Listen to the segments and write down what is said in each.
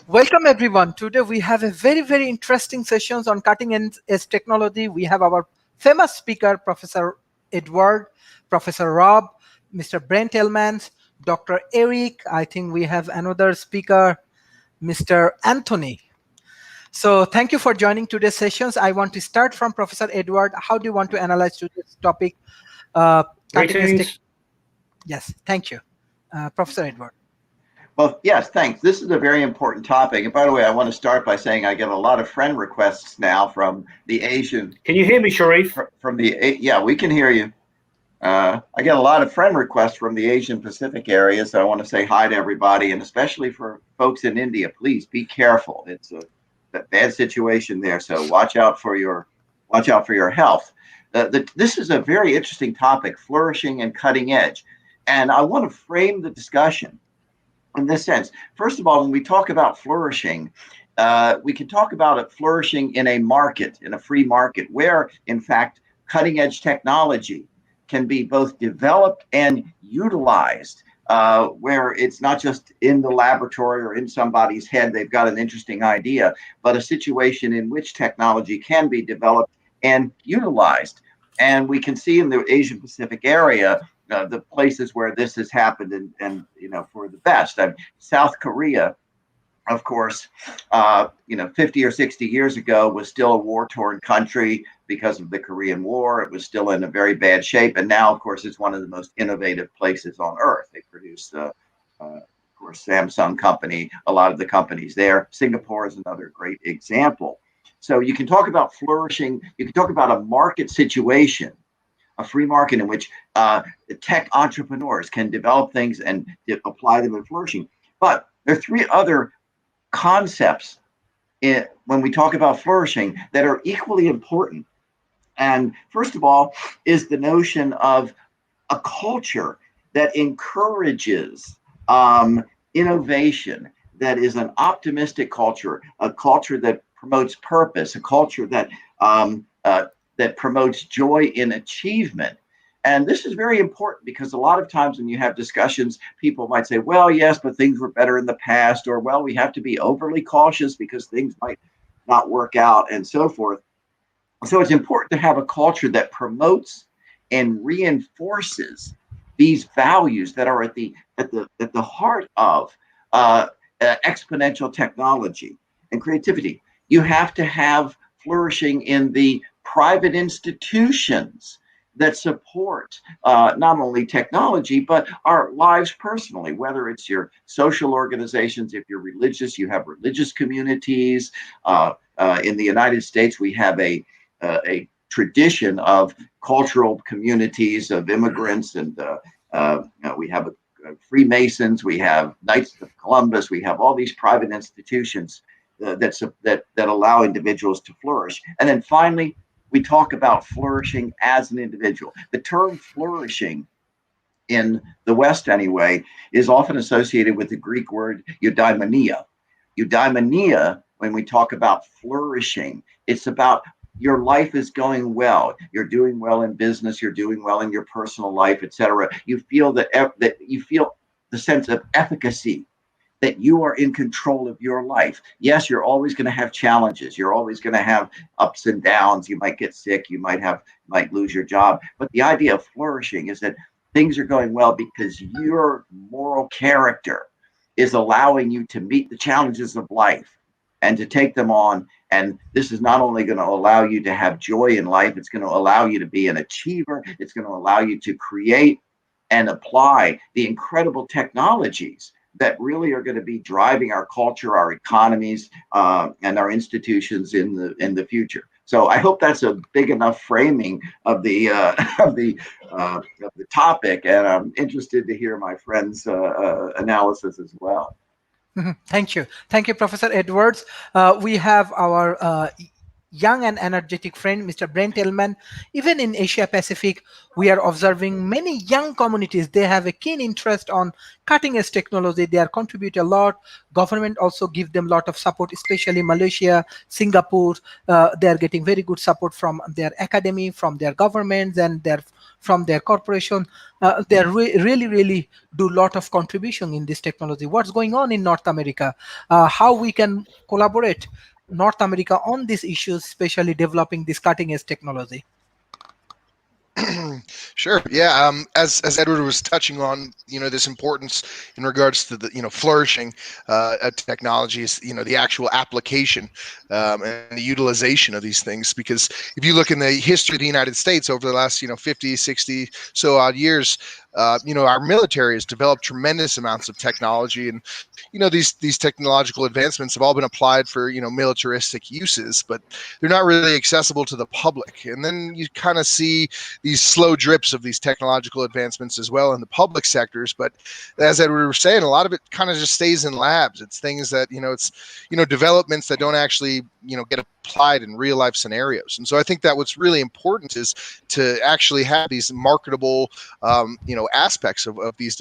Welcome everyone. Today we have a very interesting sessions on cutting edge technology. We have our famous speaker, Professor Edward, Professor Rob, Mr. Brent Hillman, Dr. Eric. I think we have another speaker, Mr. Anthony. So thank you for joining today's sessions. I want to start from Professor Edward. How do you want to analyze today's topic? Cutting edge tech. Yes, thank you. Professor Edward. Well, yes, thanks. This is a very important topic. And by the way, I want to start by saying I get a lot of friend requests now from the Asian. Can you hear me, Sharif? Yeah, we can hear you. I get a lot of friend requests from the Asian Pacific area, so I want to say hi to everybody, and especially for folks in India. Please be careful. It's a bad situation there, so watch out for your health. This is a very interesting topic: flourishing and cutting edge, and I want to frame the discussion in this sense. First of all, when we talk about flourishing, we can talk about it flourishing in a market, in a free market, where, in fact, cutting edge technology can be both developed and utilized, where it's not just in the laboratory or in somebody's head, they've got an interesting idea, but a situation in which technology can be developed and utilized. And we can see in the Asian Pacific area, the places where this has happened and for the best. South Korea, of course, 50 or 60 years ago was still a war-torn country because of the Korean War. It was still in a very bad shape. And now, of course, it's one of the most innovative places on earth. They produce, of course, Samsung company, a lot of the companies there. Singapore is another great example. So you can talk about flourishing. You can talk about a market situation, a free market in which tech entrepreneurs can develop things and apply them in flourishing. But there are three other concepts when we talk about flourishing that are equally important. And first of all is the notion of a culture that encourages innovation, that is an optimistic culture, a culture that promotes purpose, a culture that that promotes joy in achievement. And this is very important because a lot of times when you have discussions, people might say, well, yes, but things were better in the past, or, well, we have to be overly cautious because things might not work out and so forth. So it's important to have a culture that promotes and reinforces these values that are at the heart of exponential technology and creativity. You have to have flourishing in the private institutions that support not only technology, but our lives personally, whether it's your social organizations, if you're religious, you have religious communities. In the United States, we have a tradition of cultural communities of immigrants, and we have Freemasons, we have Knights of Columbus, we have all these private institutions that allow individuals to flourish. And then finally, we talk about flourishing as an individual. The term flourishing in the West anyway is often associated with the Greek word eudaimonia. Eudaimonia, when we talk about flourishing, it's about your life is going well. You're doing well in business. You're doing well in your personal life, etc. You feel that you feel the sense of efficacy, that you are in control of your life. Yes, you're always going to have challenges. You're always going to have ups and downs. You might get sick. You might lose your job. But the idea of flourishing is that things are going well because your moral character is allowing you to meet the challenges of life and to take them on. And this is not only going to allow you to have joy in life, it's going to allow you to be an achiever. It's going to allow you to create and apply the incredible technologies that really are going to be driving our culture, our economies, and our institutions in the future. So I hope that's a big enough framing of the topic, and I'm interested to hear my friend's analysis as well. Thank you, Professor Edwards. We have our young and energetic friend, Mr. Brent Hillman. Even in Asia Pacific, we are observing many young communities. They have a keen interest on cutting edge technology. They are contribute a lot. Government also give them a lot of support, especially Malaysia, Singapore. They are getting very good support from their academy, from their governments, and from their corporation. They really do a lot of contribution in this technology. What's going on in North America? How we can collaborate North America on these issues, especially developing this cutting edge technology? Sure. Yeah. As Edward was touching on, this importance in regards to the, flourishing technologies, the actual application and the utilization of these things. Because if you look in the history of the United States over the last, 50, 60 so odd years, our military has developed tremendous amounts of technology, and these technological advancements have all been applied for militaristic uses, but they're not really accessible to the public. And then you kind of see these slow drips of these technological advancements as well in the public sectors. But as Edward was saying, a lot of it kind of just stays in labs. It's things that it's developments that don't actually get applied in real life scenarios. And so I think that what's really important is to actually have these marketable aspects of these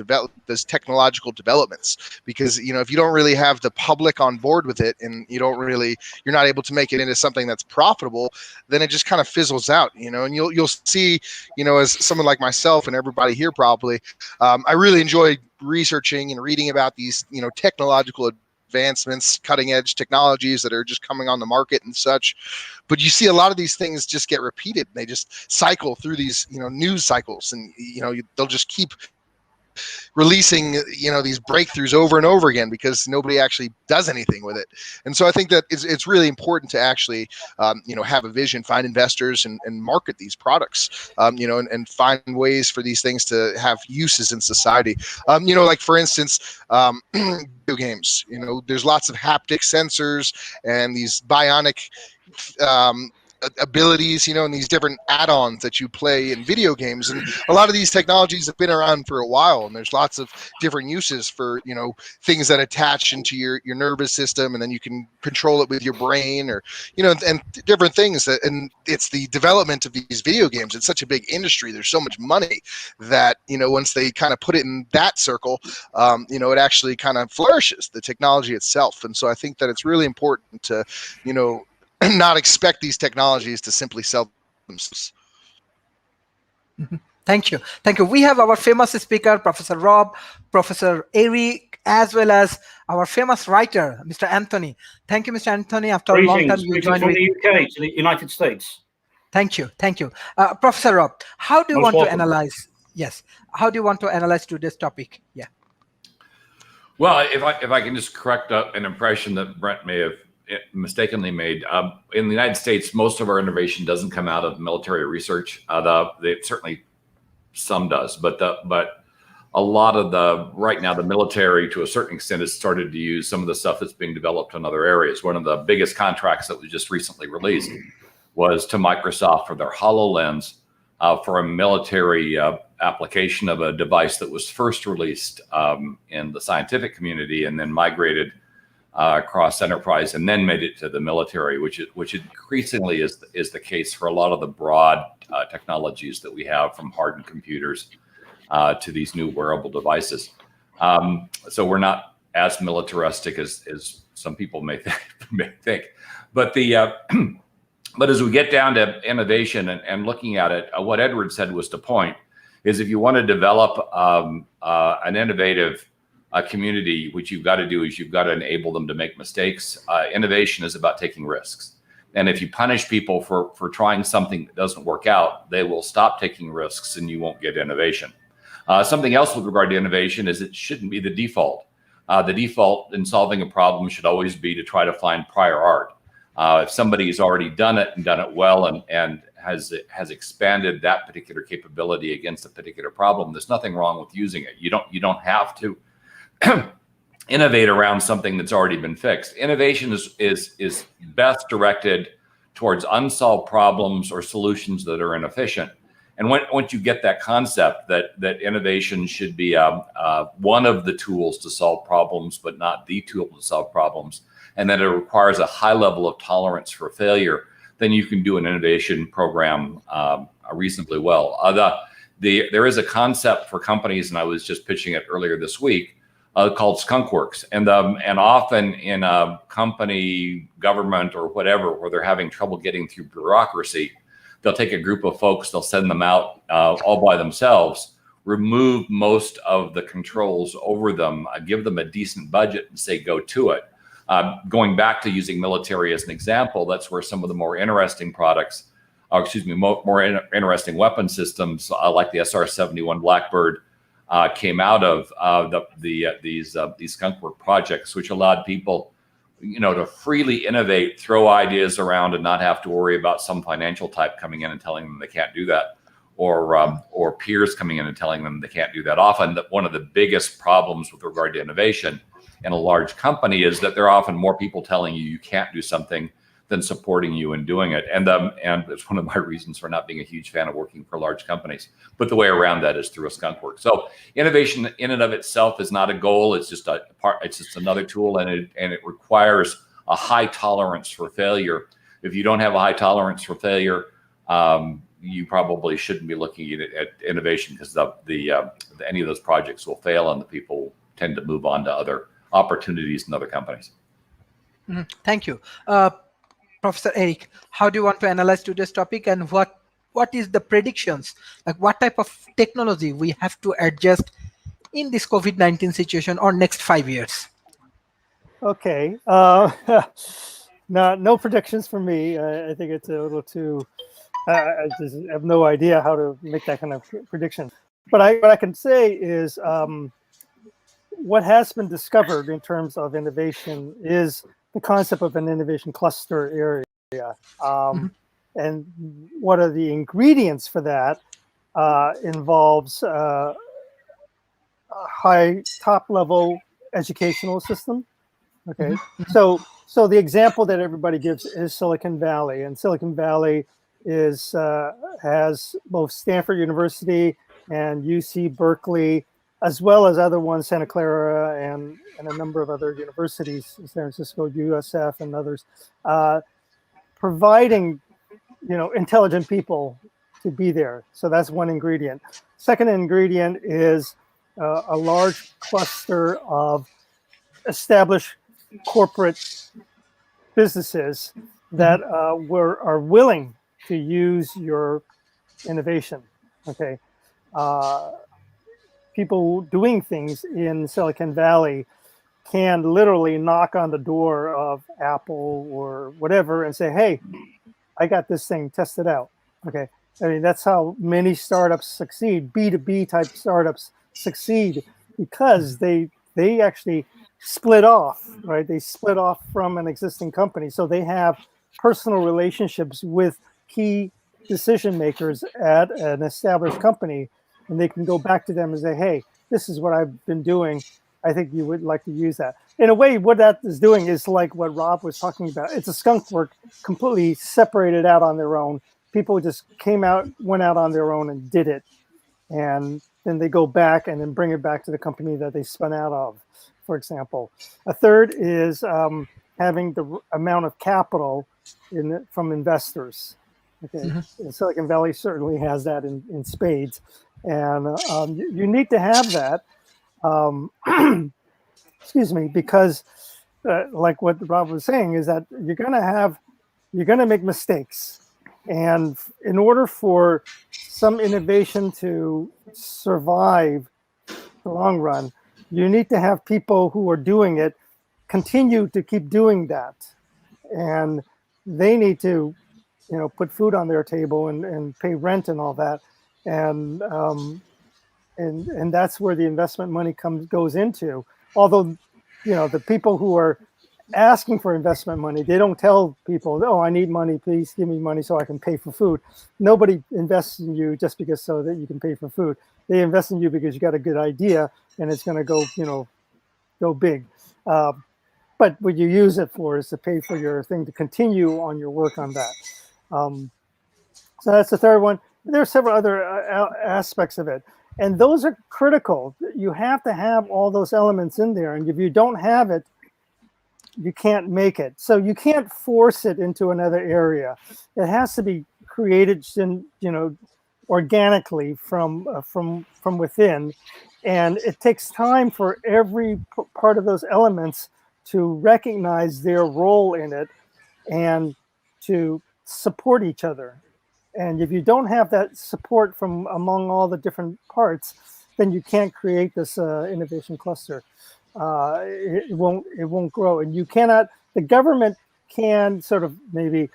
technological developments, because if you don't really have the public on board with it, and you're not able to make it into something that's profitable, then it just kind of fizzles out, and you'll see, as someone like myself and everybody here probably, I really enjoy researching and reading about these technological advancements, cutting edge technologies that are just coming on the market and such. But you see a lot of these things just get repeated. They just cycle through these news cycles, and they'll just keep releasing these breakthroughs over and over again because nobody actually does anything with it. And so I think that it's really important to actually have a vision, find investors, and market these products, and find ways for these things to have uses in society. Like for instance, video games, there's lots of haptic sensors and these bionic abilities, and these different add-ons that you play in video games. And a lot of these technologies have been around for a while, and there's lots of different uses for, things that attach into your nervous system, and then you can control it with your brain, or, and different things. And it's the development of these video games. It's such a big industry. There's so much money that, once they kind of put it in that circle, it actually kind of flourishes the technology itself. And so I think that it's really important to, not expect these technologies to simply sell themselves. Thank you. We have our famous speaker, Professor Rob, Professor Eric, as well as our famous writer, Mr. Anthony. Thank you, Mr. Anthony. After a long time, you joined from the UK to the United States. Thank you. Professor Rob, how do you want to analyze? Yes. How do you want to analyze today's topic? Yeah. Well, if I can just correct an impression that Brent may have mistakenly made. In the United States, most of our innovation doesn't come out of military research. Certainly some does, but a lot of right now the military, to a certain extent, has started to use some of the stuff that's being developed in other areas. One of the biggest contracts that was just recently released was to Microsoft for their HoloLens, for a military application of a device that was first released in the scientific community and then migrated across enterprise and then made it to the military, which increasingly is the case for a lot of the broad technologies that we have, from hardened computers to these new wearable devices. So we're not as militaristic as some people may think. But but as we get down to innovation and looking at it, what Edward said was the point, is if you want to develop an innovative community, what you've got to do is you've got to enable them to make mistakes. Innovation is about taking risks. And if you punish people for trying something that doesn't work out, they will stop taking risks and you won't get innovation. Something else with regard to innovation is it shouldn't be the default. The default in solving a problem should always be to try to find prior art. If somebody's already done it and done it well and has expanded that particular capability against a particular problem, there's nothing wrong with using it. You don't have to innovate around something that's already been fixed. Innovation is best directed towards unsolved problems or solutions that are inefficient. And once you get that concept that innovation should be one of the tools to solve problems, but not the tool to solve problems, and that it requires a high level of tolerance for failure, then you can do an innovation program reasonably well. There is a concept for companies, and I was just pitching it earlier this week, called skunk works. And often in a company, government, or whatever, where they're having trouble getting through bureaucracy, they'll take a group of folks, they'll send them out all by themselves, remove most of the controls over them, give them a decent budget and say, go to it. Going back to using military as an example, that's where some of the more interesting products, more interesting weapon systems like the SR-71 Blackbird came out of these skunk work projects, which allowed people, to freely innovate, throw ideas around, and not have to worry about some financial type coming in and telling them they can't do that, or peers coming in and telling them they can't do that. Often, one of the biggest problems with regard to innovation in a large company is that there are often more people telling you can't do something than supporting you in doing it. And it's one of my reasons for not being a huge fan of working for large companies. But the way around that is through a skunk work. So innovation in and of itself is not a goal. It's just it's just another tool, and it requires a high tolerance for failure. If you don't have a high tolerance for failure, you probably shouldn't be looking at innovation, because any of those projects will fail, and the people tend to move on to other opportunities in other companies. Thank you. Professor Eric, how do you want to analyze today's topic, and what is the predictions? Like, what type of technology we have to adjust in this COVID-19 situation or next 5 years? Okay. No predictions for me. I think it's a little too, I just have no idea how to make that kind of prediction. But what I can say is what has been discovered in terms of innovation is the concept of an innovation cluster area. And what are the ingredients for that involves a high top-level educational system. Okay, so the example that everybody gives is Silicon Valley, and Silicon Valley has both Stanford University and UC Berkeley, as well as other ones, Santa Clara and a number of other universities, San Francisco, USF, and others, providing intelligent people to be there. So that's one ingredient. Second ingredient is a large cluster of established corporate businesses that are willing to use your innovation. Okay. People doing things in Silicon Valley can literally knock on the door of Apple or whatever and say, hey, I got this thing, test it out. Okay. I mean, that's how many startups succeed. B2B type startups succeed because they actually split off, right? They split off from an existing company. So they have personal relationships with key decision makers at an established company, and they can go back to them and say, hey, this is what I've been doing. I think you would like to use that. In a way, what that is doing is like what Rob was talking about. It's a skunk work, completely separated out on their own. People just went out on their own and did it. And then they go back and then bring it back to the company that they spun out of, for example. A third is having the amount of capital from investors. Okay, Silicon Valley certainly has that in spades. And you need to have that, excuse me, because like what Rob was saying is that you're going to make mistakes. And in order for some innovation to survive the long run, you need to have people who are doing it continue to keep doing that. And they need to, put food on their table and pay rent and all that. And that's where the investment money goes into. Although, the people who are asking for investment money, they don't tell people, oh, I need money, please give me money so I can pay for food. Nobody invests in you just because so that you can pay for food. They invest in you because you got a good idea and it's going to go big. But what you use it for is to pay for your thing, to continue on your work on that. So that's the third one. There are several other aspects of it. And those are critical. You have to have all those elements in there. And if you don't have it, you can't make it. So you can't force it into another area. It has to be created, organically from within, and it takes time for every part of those elements to recognize their role in it and to support each other. And if you don't have that support from among all the different parts, then you can't create this innovation cluster. It won't grow, and you cannot. The government can sort of maybe,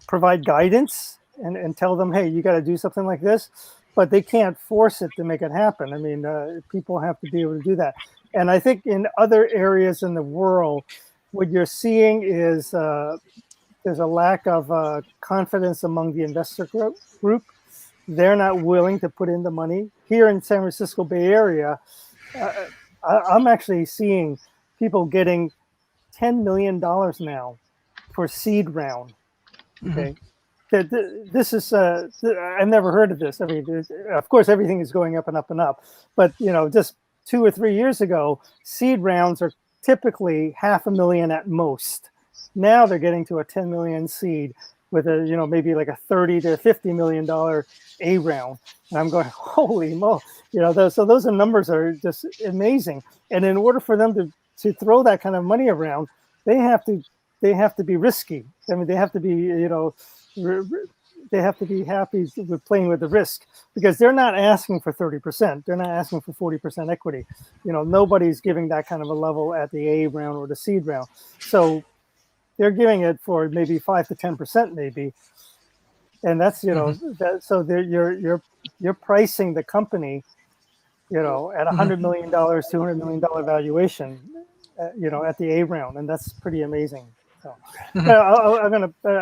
provide guidance and tell them, hey, you got to do something like this, but they can't force it to make it happen. I mean, people have to be able to do that. And I think in other areas in the world, what you're seeing is there's a lack of confidence among the investor group. They're not willing to put in the money. Here in San Francisco Bay Area, I'm actually seeing people getting $10 million now for seed round. Okay. This is, I've never heard of this. I mean, of course, everything is going up and up and up. But, just 2 or 3 years ago, seed rounds are typically $500,000 at most. Now they're getting to a 10 million seed with a, maybe like a $30 to $50 million A round. And I'm going, holy mo, so those numbers are just amazing. And in order for them to throw that kind of money around, they have to be risky. I mean, they have to be, they have to be happy with playing with the risk, because they're not asking for 30%. They're not asking for 40% equity. Nobody's giving that kind of a level at the A round or the seed round. So they're giving it for maybe 5 to 10%, maybe, and that's so you're pricing the company, at $100 million, $200 million valuation, at the A round, and that's pretty amazing. So I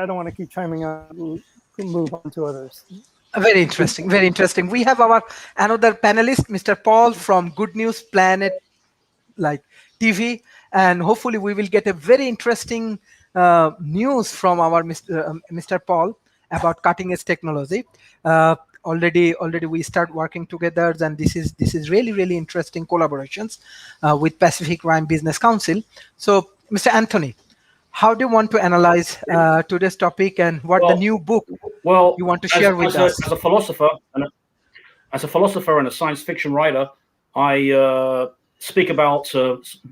don't want to keep chiming on. Move on to others. Very interesting. Very interesting. We have our another panelist, Mr. Paul from Good News Planet, TV, and hopefully we will get a very interesting news from our Mr. Paul about cutting edge technology. Already we start working together, and this is really interesting collaborations with Pacific Rim Business Council. So, Mr. Anthony, how do you want to analyze today's topic, and the new book you want to share with us? As a philosopher and a science fiction writer, I speak about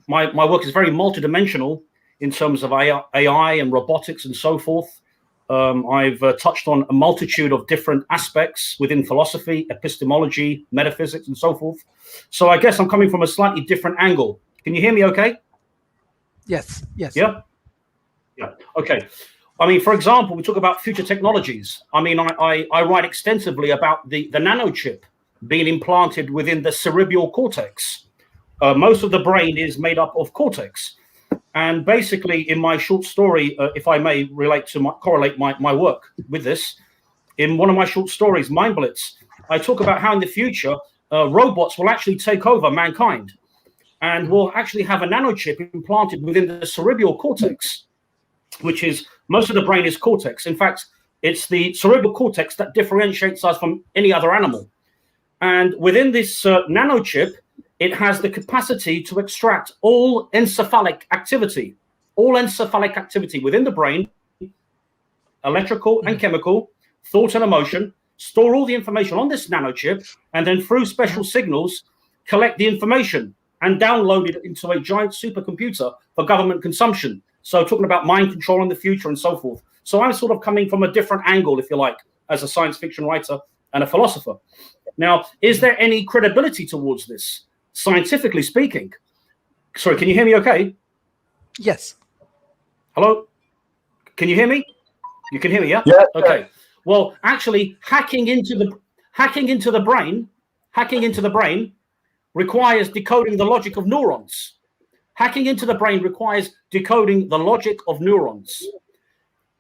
my work is very multidimensional in terms of AI and robotics and so forth. I've touched on a multitude of different aspects within philosophy, epistemology, metaphysics, and so forth. So I guess I'm coming from a slightly different angle. Can you hear me okay? Yes. Yeah? Yeah. Okay. I mean, for example, we talk about future technologies. I mean, I write extensively about the nanochip being implanted within the cerebral cortex. Most of the brain is made up of cortex. And basically, in my short story, if I may correlate my work with this, in one of my short stories, Mind Blitz, I talk about how in the future, robots will actually take over mankind, and will actually have a nanochip implanted within the cerebral cortex, which is, most of the brain is cortex. In fact, it's the cerebral cortex that differentiates us from any other animal. And within this nanochip, it has the capacity to extract all encephalic activity within the brain, electrical and chemical, thought and emotion, store all the information on this nanochip, and then through special signals, collect the information and download it into a giant supercomputer for government consumption. So talking about mind control in the future and so forth. So I'm sort of coming from a different angle, if you like, as a science fiction writer and a philosopher. Now, is there any credibility towards this, scientifically speaking? Sorry, can you hear me okay? Yes. Hello? Can you hear me? You can hear me, yeah? Yeah. Okay. Well, actually, hacking into the brain requires decoding the logic of neurons. Hacking into the brain requires decoding the logic of neurons.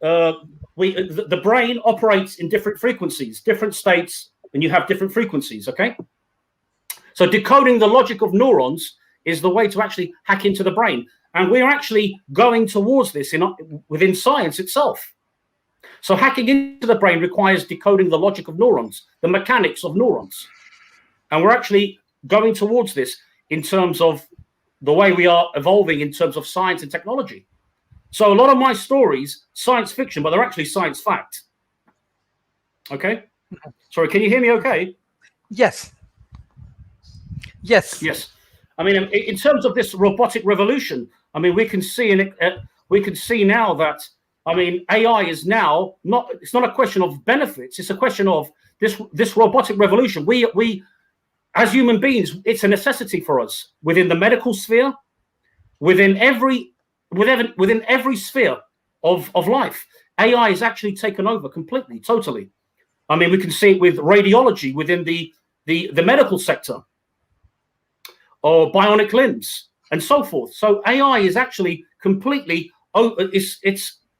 The brain operates in different frequencies, different states, and you have different frequencies, okay? So decoding the logic of neurons is the way to actually hack into the brain. And we're actually going towards this within science itself. So hacking into the brain requires decoding the logic of neurons, the mechanics of neurons. And we're actually going towards this in terms of the way we are evolving in terms of science and technology. So a lot of my stories, science fiction, but they're actually science fact. Okay. Sorry, can you hear me okay? Yes. Yes. Yes. I mean, in terms of this robotic revolution, I mean, we can see now that, I mean, AI is now not, it's not a question of benefits. It's a question of this robotic revolution. We as human beings, it's a necessity for us within the medical sphere, within every sphere of life. AI is actually taken over completely, totally. I mean, we can see it with radiology within the medical sector, or bionic limbs, and so forth. So AI is actually completely, it's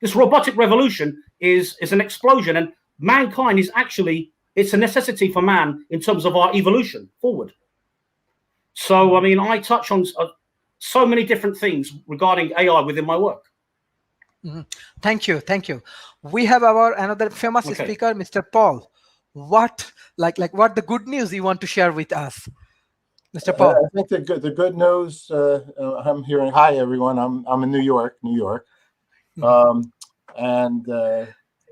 this robotic revolution is an explosion, and mankind is actually, it's a necessity for man in terms of our evolution forward. So, I mean, I touch on so many different things regarding AI within my work. Mm-hmm. Thank you. Thank you. We have our another famous speaker, Mr. Paul. What what the good news you want to share with us, Mr. Paul? I think the good news I'm hearing. Hi everyone. I'm in New York. And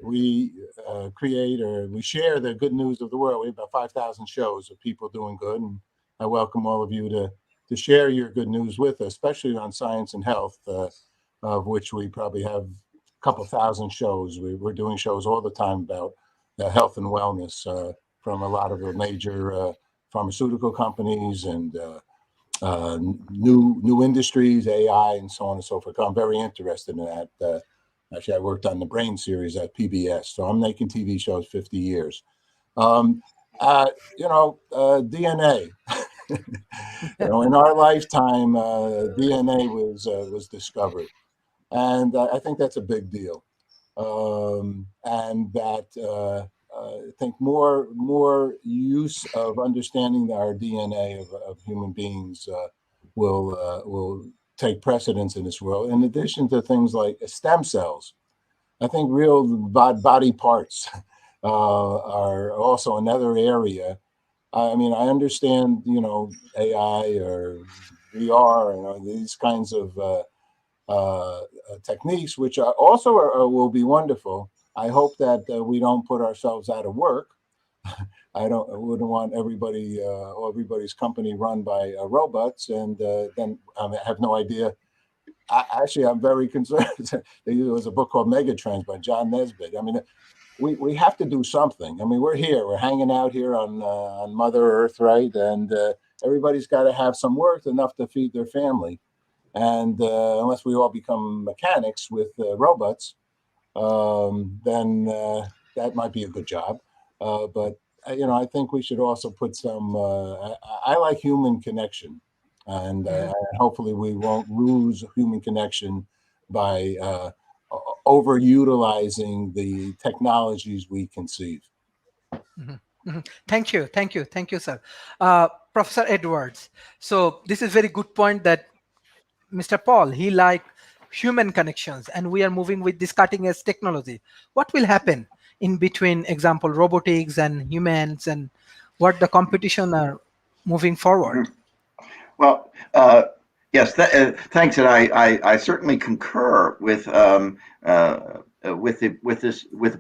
we create, or we share the good news of the world. We have about 5,000 shows of people doing good, and I welcome all of you to share your good news with us, especially on science and health, of which we probably have a couple thousand shows. We're doing shows all the time about health and wellness from a lot of the major pharmaceutical companies and new industries, AI, and so on and so forth. I'm very interested in that. Actually, I worked on the Brain series at PBS, so I'm making TV shows 50 years. DNA. In our lifetime, DNA was discovered, and I think that's a big deal. And that I think more use of understanding our DNA of human beings will take precedence in this world. In addition to things like stem cells, I think real body parts are also another area. I mean, I understand, AI or VR, these kinds of techniques, which are also will be wonderful. I hope that we don't put ourselves out of work. I wouldn't want everybody's company run by robots, and then I have no idea. Actually, I'm very concerned. There was a book called Megatrends by John Nesbitt. I mean, we have to do something. I mean, we're hanging out here on Mother Earth, right? And everybody's got to have some work, enough to feed their family. And unless we all become mechanics with robots, then that might be a good job. But I think we should also put some. I like human connection, and hopefully we won't lose human connection by overutilizing the technologies we conceive. Mm-hmm. Mm-hmm. Thank you, sir. Professor Edwards. So this is very good point that Mr. Paul, he like human connections, and we are moving with this cutting edge technology. What will happen in between, example, robotics and humans, and what the competition are moving forward? Well, yes, thanks, and I certainly concur with the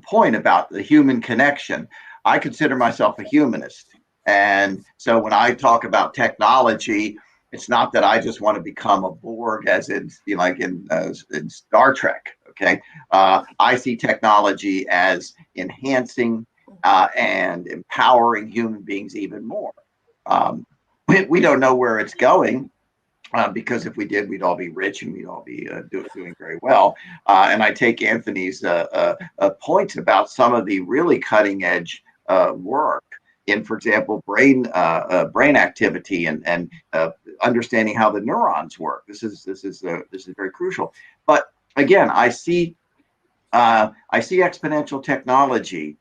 point about the human connection. I consider myself a humanist, and so when I talk about technology, it's not that I just want to become a Borg, as in in Star Trek. Okay, I see technology as enhancing and empowering human beings even more. We don't know where it's going, because if we did, we'd all be rich and we'd all be doing very well. And I take Anthony's points about some of the really cutting edge work in, for example, brain activity and understanding how the neurons work. This is very crucial. But again, I see exponential technology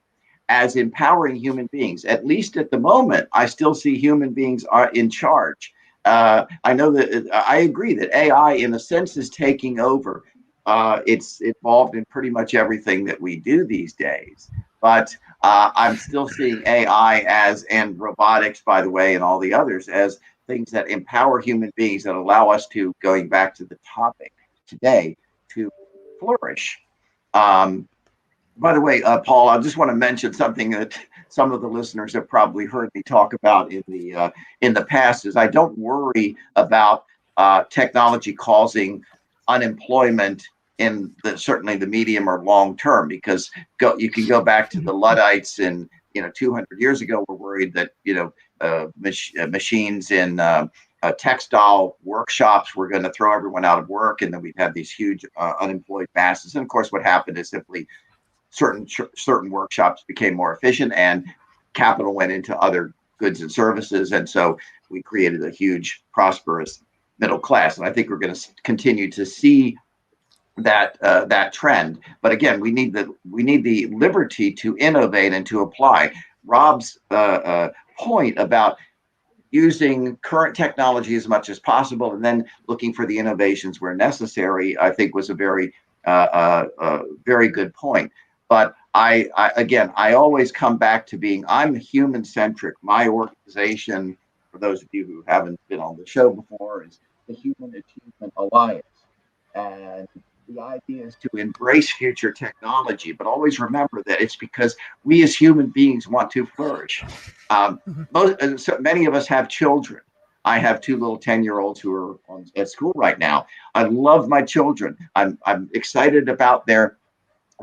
as empowering human beings. At least at the moment, I still see human beings are in charge. I know that I agree that AI, in a sense, is taking over. It's involved in pretty much everything that we do these days. But I'm still seeing AI and robotics, by the way, and all the others as things that empower human beings that allow us to, going back to the topic today, to flourish. By the way, Paul, I just want to mention something that some of the listeners have probably heard me talk about in the past. Is I don't worry about technology causing unemployment in certainly the medium or long term, because you can go back to the Luddites and 200 years ago were worried that machines in textile workshops were going to throw everyone out of work, and then we'd have these huge unemployed masses. And of course, what happened is simply certain workshops became more efficient and capital went into other goods and services, and so we created a huge prosperous middle class. And I think we're going to continue to see that trend. But again, we need the liberty to innovate and to apply. Rob's point about using current technology as much as possible and then looking for the innovations where necessary, I think was a very good point. But I always come back to I'm human centric. My organization, for those of you who haven't been on the show before, is the Human Achievement Alliance. And the idea is to embrace future technology, but always remember that it's because we as human beings want to flourish. So many of us have children. I have two little 10-year-olds who are at school right now. I love my children. I'm excited about their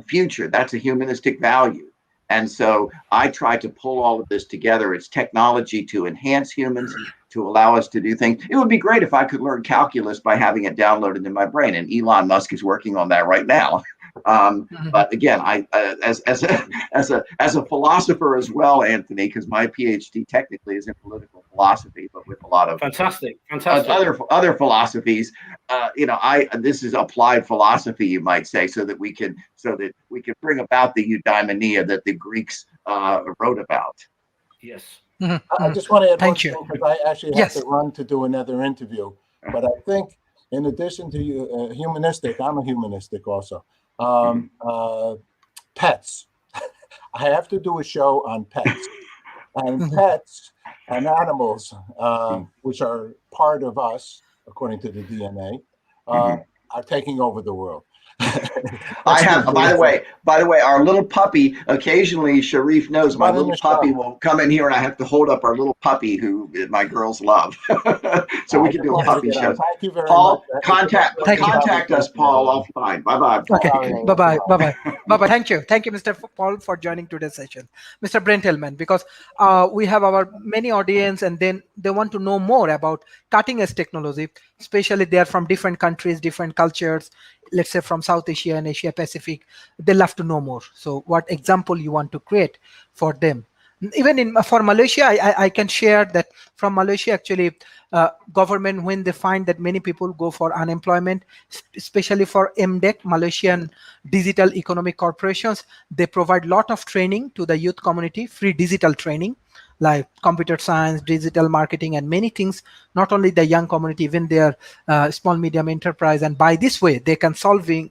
future. That's a humanistic value. And so I try to pull all of this together. It's technology to enhance humans, to allow us to do things. It would be great if I could learn calculus by having it downloaded in my brain, and Elon Musk is working on that right now. But again, I as a philosopher as well, Anthony, because my PhD technically is in political philosophy, but with a lot of fantastic other philosophies. This is applied philosophy, you might say, so that we can bring about the eudaimonia that the Greeks wrote about. Yes. I just want to add Thank one you. thing, because I actually have to run to do another interview. But I think, in addition to humanistic, I'm a humanistic also. Pets. I have to do a show on pets. And pets and animals, which are part of us, according to the DNA, are taking over the world. I have, by the way, our little puppy, occasionally Sharif knows my little puppy will come in here and I have to hold up our little puppy who my girls love. So we can do a puppy show. Thank you very Paul, much. contact us, Paul, offline. Bye-bye. Okay, bye-bye. Thank you, Mr. Paul, for joining today's session. Mr. Brent Hillman, because we have our many audience and then they want to know more about cutting edge technology, especially they are from different countries, different cultures, let's say from South Asia and Asia Pacific. They love to know more. So what example you want to create for them? Even for Malaysia, I can share that from Malaysia, actually, government, when they find that many people go for unemployment, especially for MDEC, Malaysian Digital Economic Corporations, they provide lot of training to the youth community, free digital training, like computer science, digital marketing, and many things. Not only the young community, even their small medium enterprise, and by this way they are solving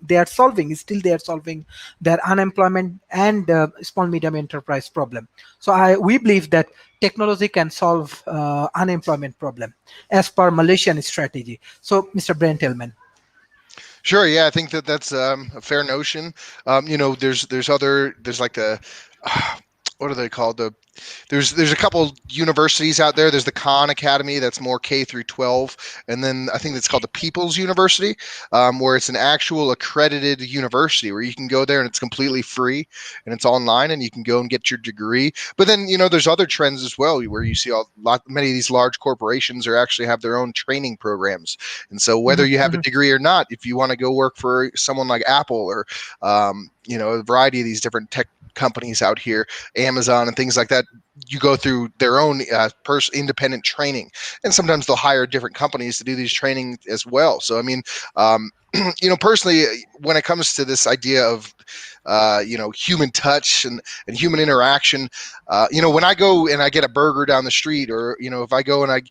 their unemployment and small medium enterprise problem. So we believe that technology can solve unemployment problem as per Malaysian strategy. So Mr. Brent Hillman. Sure. Yeah, I think that's a fair notion. There's like the what are they called? There's a couple universities out there. There's the Khan Academy that's more K through 12, and then I think it's called the People's University, where it's an actual accredited university where you can go there and it's completely free and it's online and you can go and get your degree. But then there's other trends as well where you see many of these large corporations actually have their own training programs, and so whether you have a degree or not, if you want to go work for someone like Apple or a variety of these different tech companies out here, Amazon and things like that, you go through their own independent training, and sometimes they'll hire different companies to do these training as well. So I mean, personally, when it comes to this idea of human touch and human interaction, when I go and I get a burger down the street, or if I go and I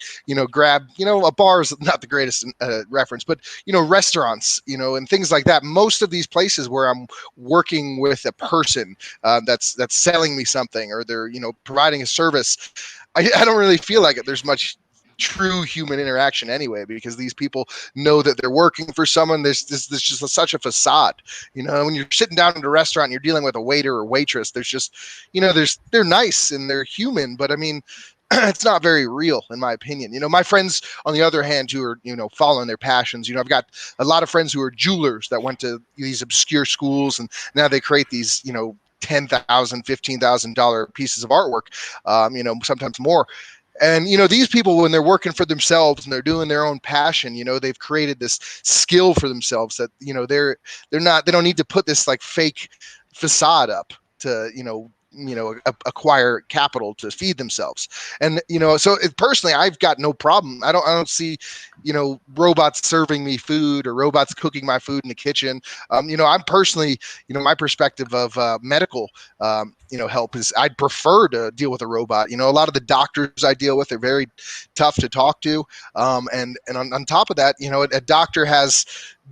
grab a bar is not the greatest reference, but restaurants, and things like that, most of these places where I'm working with a person that's selling me something, or they're providing a service, I don't really feel like there's much true human interaction anyway, because these people know that they're working for someone. There's just such a facade, when you're sitting down at a restaurant and you're dealing with a waiter or waitress, there's just, they're nice and they're human, but I mean, it's not very real in my opinion. My friends on the other hand who are, following their passions, I've got a lot of friends who are jewelers that went to these obscure schools and now they create these, $10,000, $15,000 pieces of artwork, sometimes more. And, these people, when they're working for themselves and they're doing their own passion, they've created this skill for themselves that, they don't need to put this like fake facade up to, acquire capital to feed themselves. And, so personally, I've got no problem. I don't see, robots serving me food or robots cooking my food in the kitchen. I'm personally, my perspective of medical, help is I'd prefer to deal with a robot. A lot of the doctors I deal with are very tough to talk to. And on top of that, a doctor has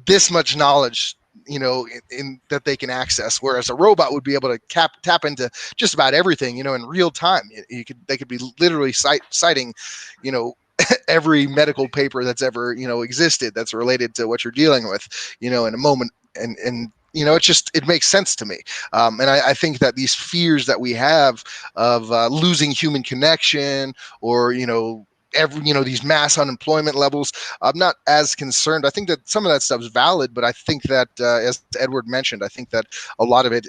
this much knowledge in that they can access, whereas a robot would be able to tap into just about everything, in real time. They could be literally citing, every medical paper that's ever, existed that's related to what you're dealing with, in a moment. And it makes sense to me. And I think that these fears that we have of losing human connection or, these mass unemployment levels, I'm not as concerned. I think that some of that stuff is valid, but I think that, as Edward mentioned, I think that a lot of it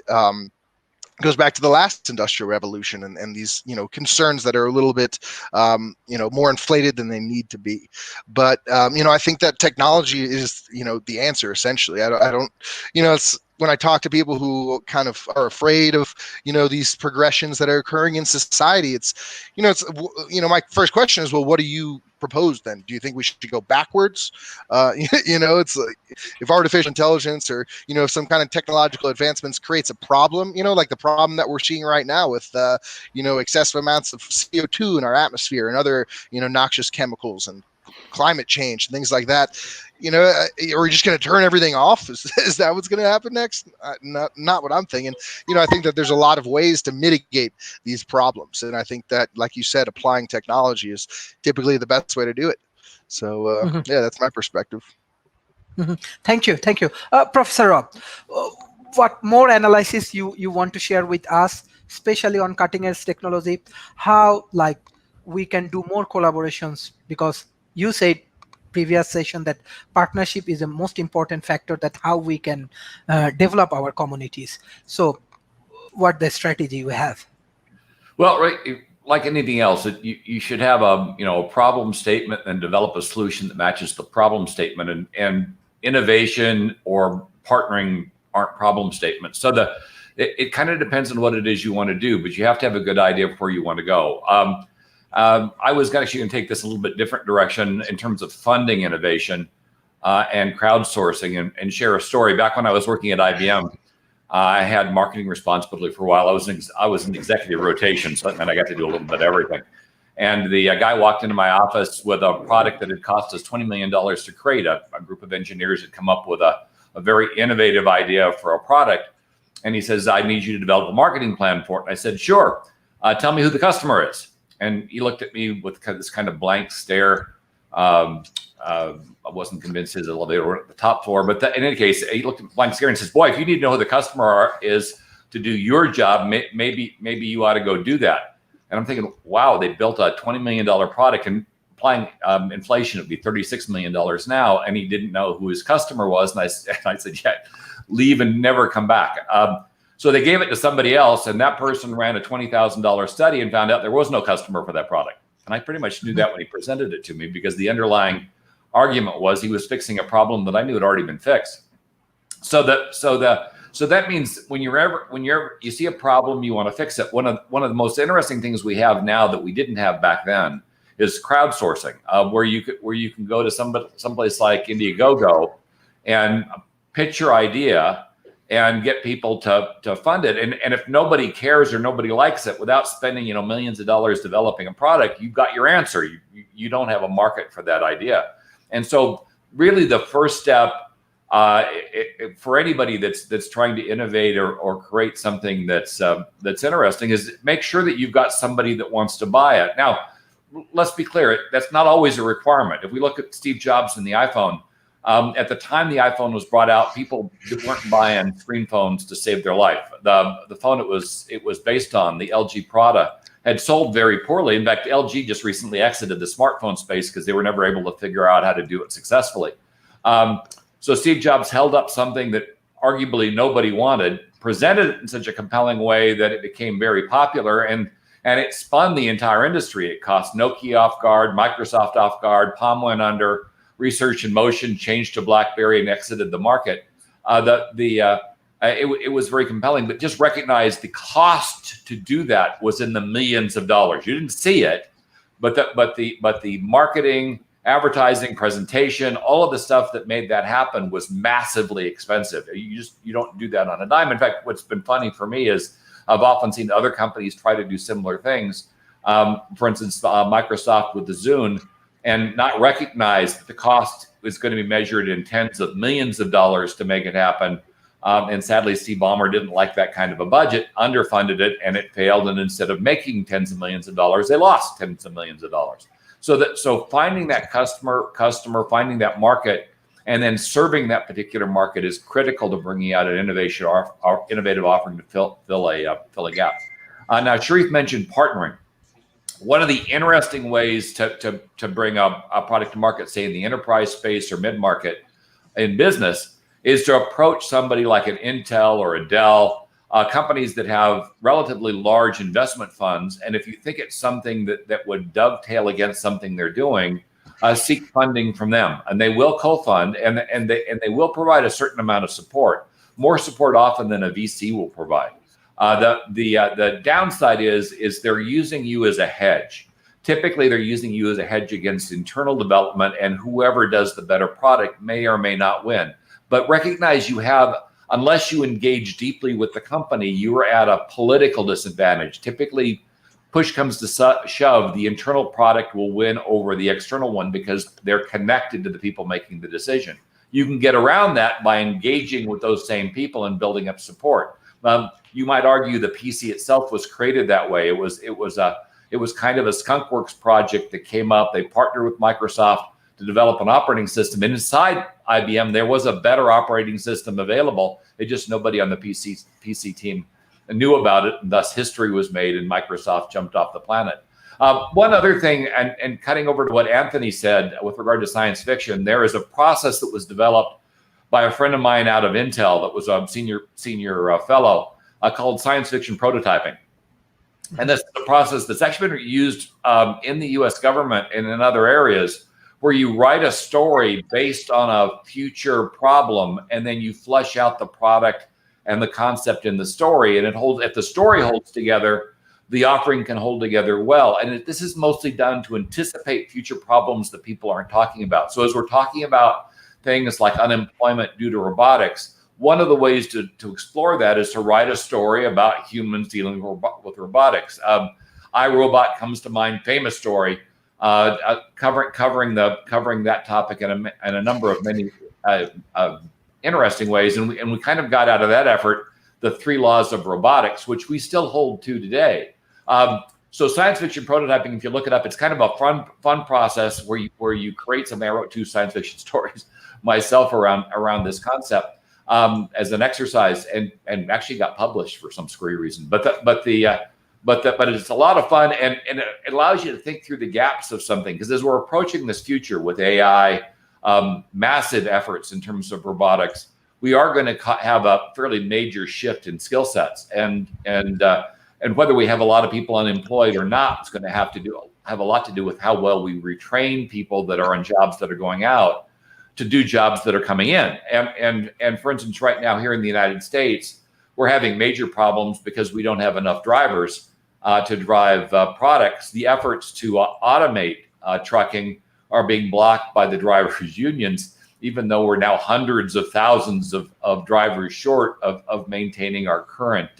goes back to the last industrial revolution and these, concerns that are a little bit, more inflated than they need to be. But, I think that technology is, the answer essentially. I don't, it's, when I talk to people who kind of are afraid of, these progressions that are occurring in society, it's my first question is, well, what do you propose then? Do you think we should go backwards? It's like if artificial intelligence or, if some kind of technological advancements creates a problem, like the problem that we're seeing right now with, excessive amounts of CO2 in our atmosphere and other, noxious chemicals and climate change and things like that, are we just going to turn everything off? Is that what's going to happen next? Not what I'm thinking. I think that there's a lot of ways to mitigate these problems. And I think that, like you said, applying technology is typically the best way to do it. So, yeah, that's my perspective. Thank you. Professor Rob, what more analysis you want to share with us, especially on cutting edge technology, how we can do more collaborations, because you said previous session that partnership is the most important factor, that how we can develop our communities. So what the strategy we have? Well, right, like anything else, you should have a problem statement and develop a solution that matches the problem statement, and innovation or partnering aren't problem statements. So it kind of depends on what it is you want to do, but you have to have a good idea of where you want to go. I was actually going to take this a little bit different direction in terms of funding innovation and crowdsourcing, and share a story. Back when I was working at IBM, I had marketing responsibility for a while. I was in executive rotation, so that meant I got to do a little bit of everything. And the guy walked into my office with a product that had cost us $20 million to create. A group of engineers had come up with a very innovative idea for a product. And he says, I need you to develop a marketing plan for it. And I said, sure. Tell me who the customer is. And he looked at me with this kind of blank stare. I wasn't convinced his elevator were at the top floor, but in any case, he looked at blank stare and says, boy, if you need to know who the customer is to do your job, maybe you ought to go do that. And I'm thinking, wow, they built a $20 million product, and applying inflation, it'd be $36 million now. And he didn't know who his customer was. And I said, yeah, leave and never come back. So they gave it to somebody else, and that person ran a $20,000 study and found out there was no customer for that product. And I pretty much knew that when he presented it to me, because the underlying argument was he was fixing a problem that I knew had already been fixed. So that means when you see a problem, you want to fix it. One of the most interesting things we have now that we didn't have back then is crowdsourcing, where you can go to someplace like Indiegogo and pitch your idea and get people to fund it. And if nobody cares or nobody likes it, without spending millions of dollars developing a product, you've got your answer. You don't have a market for that idea. And so really the first step for anybody that's trying to innovate or create something that's interesting is make sure that you've got somebody that wants to buy it. Now, let's be clear, that's not always a requirement. If we look at Steve Jobs and the iPhone, at the time the iPhone was brought out, people weren't buying screen phones to save their life. The phone it was based on, the LG Prada, had sold very poorly. In fact, LG just recently exited the smartphone space because they were never able to figure out how to do it successfully. So Steve Jobs held up something that arguably nobody wanted, presented it in such a compelling way that it became very popular, and it spun the entire industry. It caught Nokia off guard, Microsoft off guard, Palm went under, Research in Motion changed to BlackBerry and exited the market. It was very compelling, but just recognize the cost to do that was in the millions of dollars. You didn't see it, but the marketing, advertising, presentation, all of the stuff that made that happen was massively expensive. You don't do that on a dime. In fact, what's been funny for me is I've often seen other companies try to do similar things. For instance, Microsoft with the Zune, and not recognize that the cost is going to be measured in tens of millions of dollars to make it happen. And sadly, Steve Ballmer didn't like that kind of a budget, underfunded it, and it failed. And instead of making tens of millions of dollars, they lost tens of millions of dollars. So finding that customer, finding that market, and then serving that particular market is critical to bringing out an innovative offering to fill a gap. Now, Sharif mentioned partnering. One of the interesting ways to bring a product to market, say in the enterprise space or mid-market in business, is to approach somebody like an Intel or a Dell, companies that have relatively large investment funds. And if you think it's something that would dovetail against something they're doing, seek funding from them. And they will co-fund, and they will provide a certain amount of support, more support often than a VC will provide. The downside is they're using you as a hedge. Typically, they're using you as a hedge against internal development, and whoever does the better product may or may not win. But recognize you have, unless you engage deeply with the company, you are at a political disadvantage. Typically, push comes to shove, the internal product will win over the external one because they're connected to the people making the decision. You can get around that by engaging with those same people and building up support. You might argue the PC itself was created that way. It was kind of a skunkworks project that came up. They partnered with Microsoft to develop an operating system. And inside IBM, there was a better operating system available. It just nobody on the PC team knew about it, and thus history was made and Microsoft jumped off the planet. One other thing, and cutting over to what Anthony said with regard to science fiction, there is a process that was developed by a friend of mine out of Intel that was a senior fellow called science fiction prototyping. And this is a process that's actually been used in the US government and in other areas, where you write a story based on a future problem, and then you flesh out the product and the concept in the story. And if the story holds together, the offering can hold together well. And this is mostly done to anticipate future problems that people aren't talking about. So as we're talking about things like unemployment due to robotics, one of the ways to explore that is to write a story about humans dealing with robotics. iRobot comes to mind, famous story, covering that topic in a number of many interesting ways, and we kind of got out of that effort the 3 laws of robotics, which we still hold to today. So science fiction prototyping, if you look it up, it's kind of a fun process where you create something. I wrote 2 science fiction stories myself around this concept as an exercise, and actually got published for some screwy reason. But it's a lot of fun, and it allows you to think through the gaps of something, because as we're approaching this future with AI, massive efforts in terms of robotics, we are going to have a fairly major shift in skill sets, and whether we have a lot of people unemployed or not, it's going to have a lot to do with how well we retrain people that are in jobs that are going out to do jobs that are coming in. And for instance, right now here in the United States, we're having major problems because we don't have enough drivers to drive products. The efforts to automate trucking are being blocked by the drivers' unions, even though we're now hundreds of thousands of drivers short of maintaining our current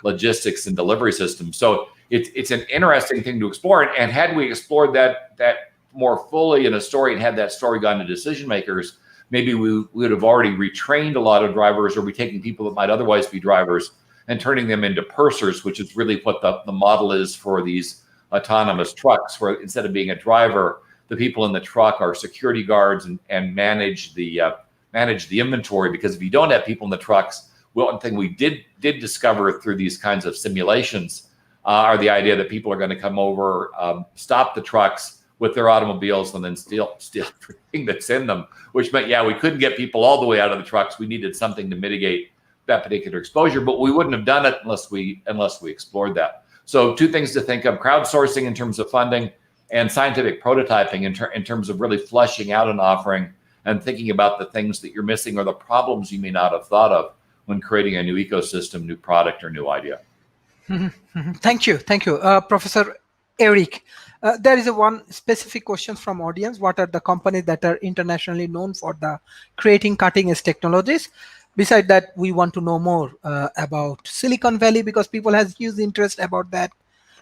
logistics and delivery system. So it's an interesting thing to explore. And had we explored that more fully in a story and had that story gone to decision makers, maybe we would have already retrained a lot of drivers, or be taking people that might otherwise be drivers and turning them into pursers, which is really what the model is for these autonomous trucks, where instead of being a driver, the people in the truck are security guards and manage the inventory. Because if you don't have people in the trucks, one thing we did discover through these kinds of simulations are the idea that people are going to come over, stop the trucks with their automobiles, and then steal everything that's in them, which meant, yeah, we couldn't get people all the way out of the trucks. We needed something to mitigate that particular exposure, but we wouldn't have done it unless we explored that. So two things to think of: crowdsourcing in terms of funding, and scientific prototyping in terms of really fleshing out an offering and thinking about the things that you're missing or the problems you may not have thought of when creating a new ecosystem, new product, or new idea. Thank you. Professor Eric, there is one specific question from audience. What are the companies that are internationally known for the creating cutting edge technologies? Besides that, we want to know more about Silicon Valley, because people have huge interest about that,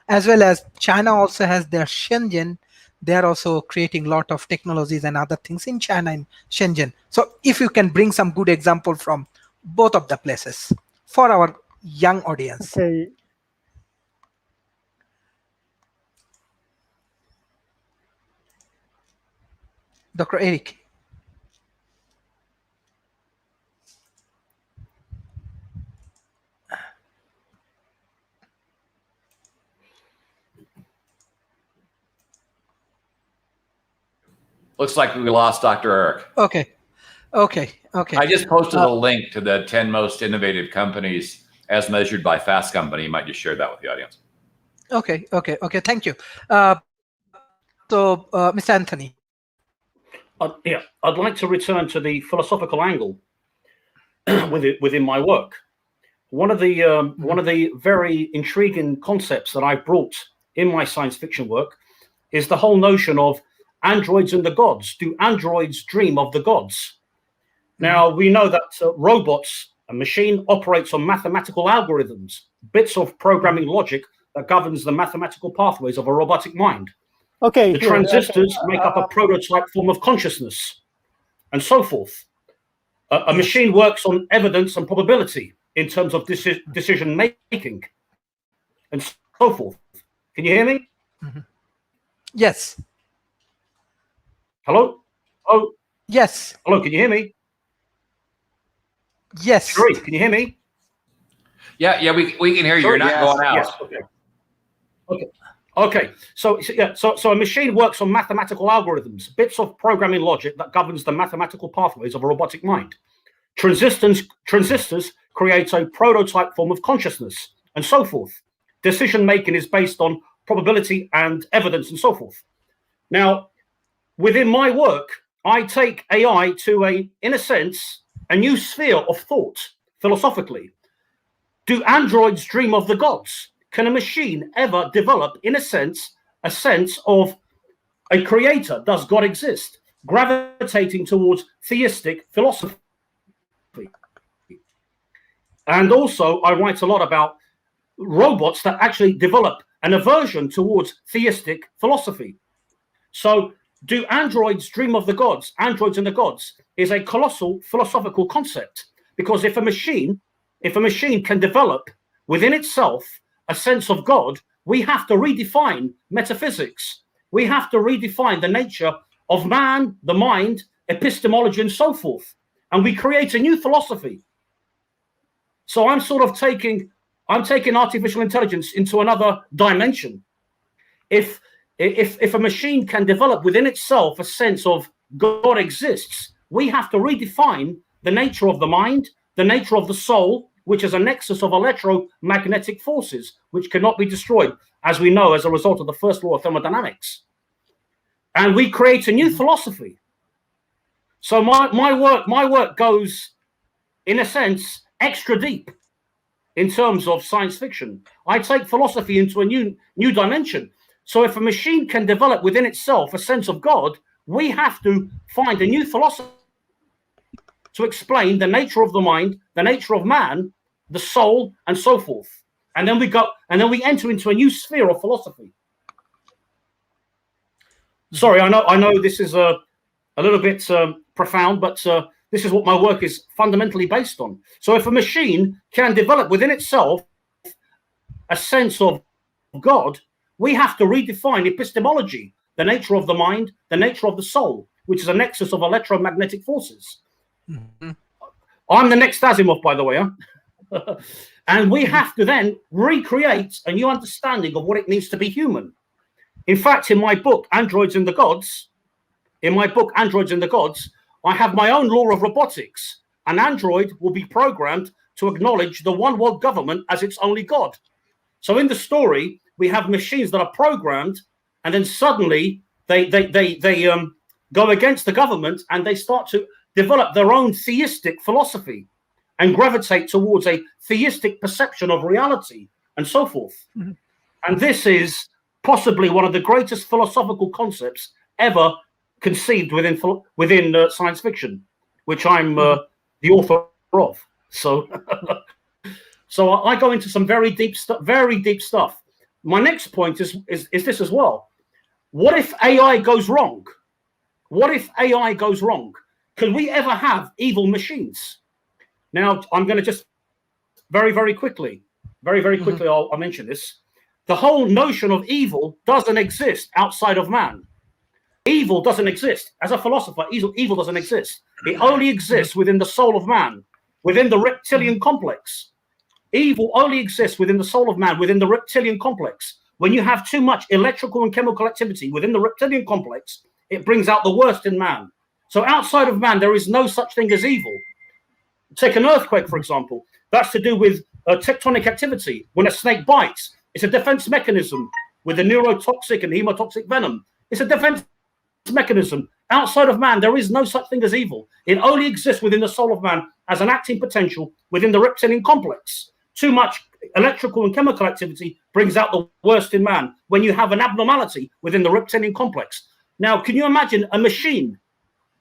as well as China also has their Shenzhen. They are also creating a lot of technologies and other things in China and Shenzhen. So if you can bring some good example from both of the places for our young audience. Okay. Dr. Eric. Looks like we lost Dr. Eric. Okay. I just posted a link to the 10 most innovative companies as measured by Fast Company. You might just share that with the audience. Okay. Thank you. So, Mr. Anthony. I'd like to return to the philosophical angle within my work. One of the very intriguing concepts that I brought in my science fiction work is the whole notion of androids and the gods. Do androids dream of the gods? Now, we know that robots, a machine, operates on mathematical algorithms, bits of programming logic that governs the mathematical pathways of a robotic mind. Okay. The transistors make up a prototype form of consciousness, and so forth. A machine works on evidence and probability in terms of decision making, and so forth. Can you hear me? Yes. Hello? Oh. Yes. Hello, can you hear me? Yes. Sharif, can you hear me? Yeah, we can hear you. You're not going out. Yes, okay. So a machine works on mathematical algorithms, bits of programming logic that governs the mathematical pathways of a robotic mind. Transistors create a prototype form of consciousness, and so forth. Decision making is based on probability and evidence, and so forth. Now, within my work, I take AI to in a sense, a new sphere of thought, philosophically. Do androids dream of the gods? Can a machine ever develop, in a sense of a creator? Does God exist? Gravitating towards theistic philosophy. And also, I write a lot about robots that actually develop an aversion towards theistic philosophy. So, do androids dream of the gods? Androids and the gods is a colossal philosophical concept, because if a machine can develop within itself a sense of God, we have to redefine metaphysics. We have to redefine the nature of man, the mind, epistemology, and so forth. And we create a new philosophy. So I'm taking artificial intelligence into another dimension. If a machine can develop within itself a sense of God exists, we have to redefine the nature of the mind, the nature of the soul, which is a nexus of electromagnetic forces, which cannot be destroyed, as we know, as a result of the first law of thermodynamics. And we create a new philosophy. So my work goes, in a sense, extra deep in terms of science fiction. I take philosophy into a new dimension. So if a machine can develop within itself a sense of God, we have to find a new philosophy to explain the nature of the mind, the nature of man, the soul, and so forth. And then we enter into a new sphere of philosophy. Sorry, I know this is a little bit profound, but this is what my work is fundamentally based on. So if a machine can develop within itself a sense of God, we have to redefine epistemology, the nature of the mind, the nature of the soul, which is a nexus of electromagnetic forces. Mm-hmm. I'm the next Asimov, by the way. Huh? And we have to then recreate a new understanding of what it means to be human. In fact, in my book, Androids and the Gods, I have my own law of robotics. An android will be programmed to acknowledge the one world government as its only God. So in the story, we have machines that are programmed, and then suddenly they go against the government, and they start to develop their own theistic philosophy and gravitate towards a theistic perception of reality and so forth. Mm-hmm. And this is possibly one of the greatest philosophical concepts ever conceived within science fiction, which I'm the author of. So, so I go into some very deep stuff. My next point is this as well. What if AI goes wrong? What if AI goes wrong? Could we ever have evil machines? Now, I'm going to just very quickly, I'll mention this. The whole notion of evil doesn't exist outside of man. Evil doesn't exist. As a philosopher, evil doesn't exist. It only exists within the soul of man, within the reptilian complex. Evil only exists within the soul of man, within the reptilian complex. When you have too much electrical and chemical activity within the reptilian complex, it brings out the worst in man. So outside of man, there is no such thing as evil. Take an earthquake, for example. That's to do with tectonic activity. When a snake bites, it's a defense mechanism with the neurotoxic and hemotoxic venom. It's a defense mechanism. Outside of man, there is no such thing as evil. It only exists within the soul of man as an acting potential within the reptilian complex. Too much electrical and chemical activity brings out the worst in man when you have an abnormality within the reptilian complex. Now, can you imagine a machine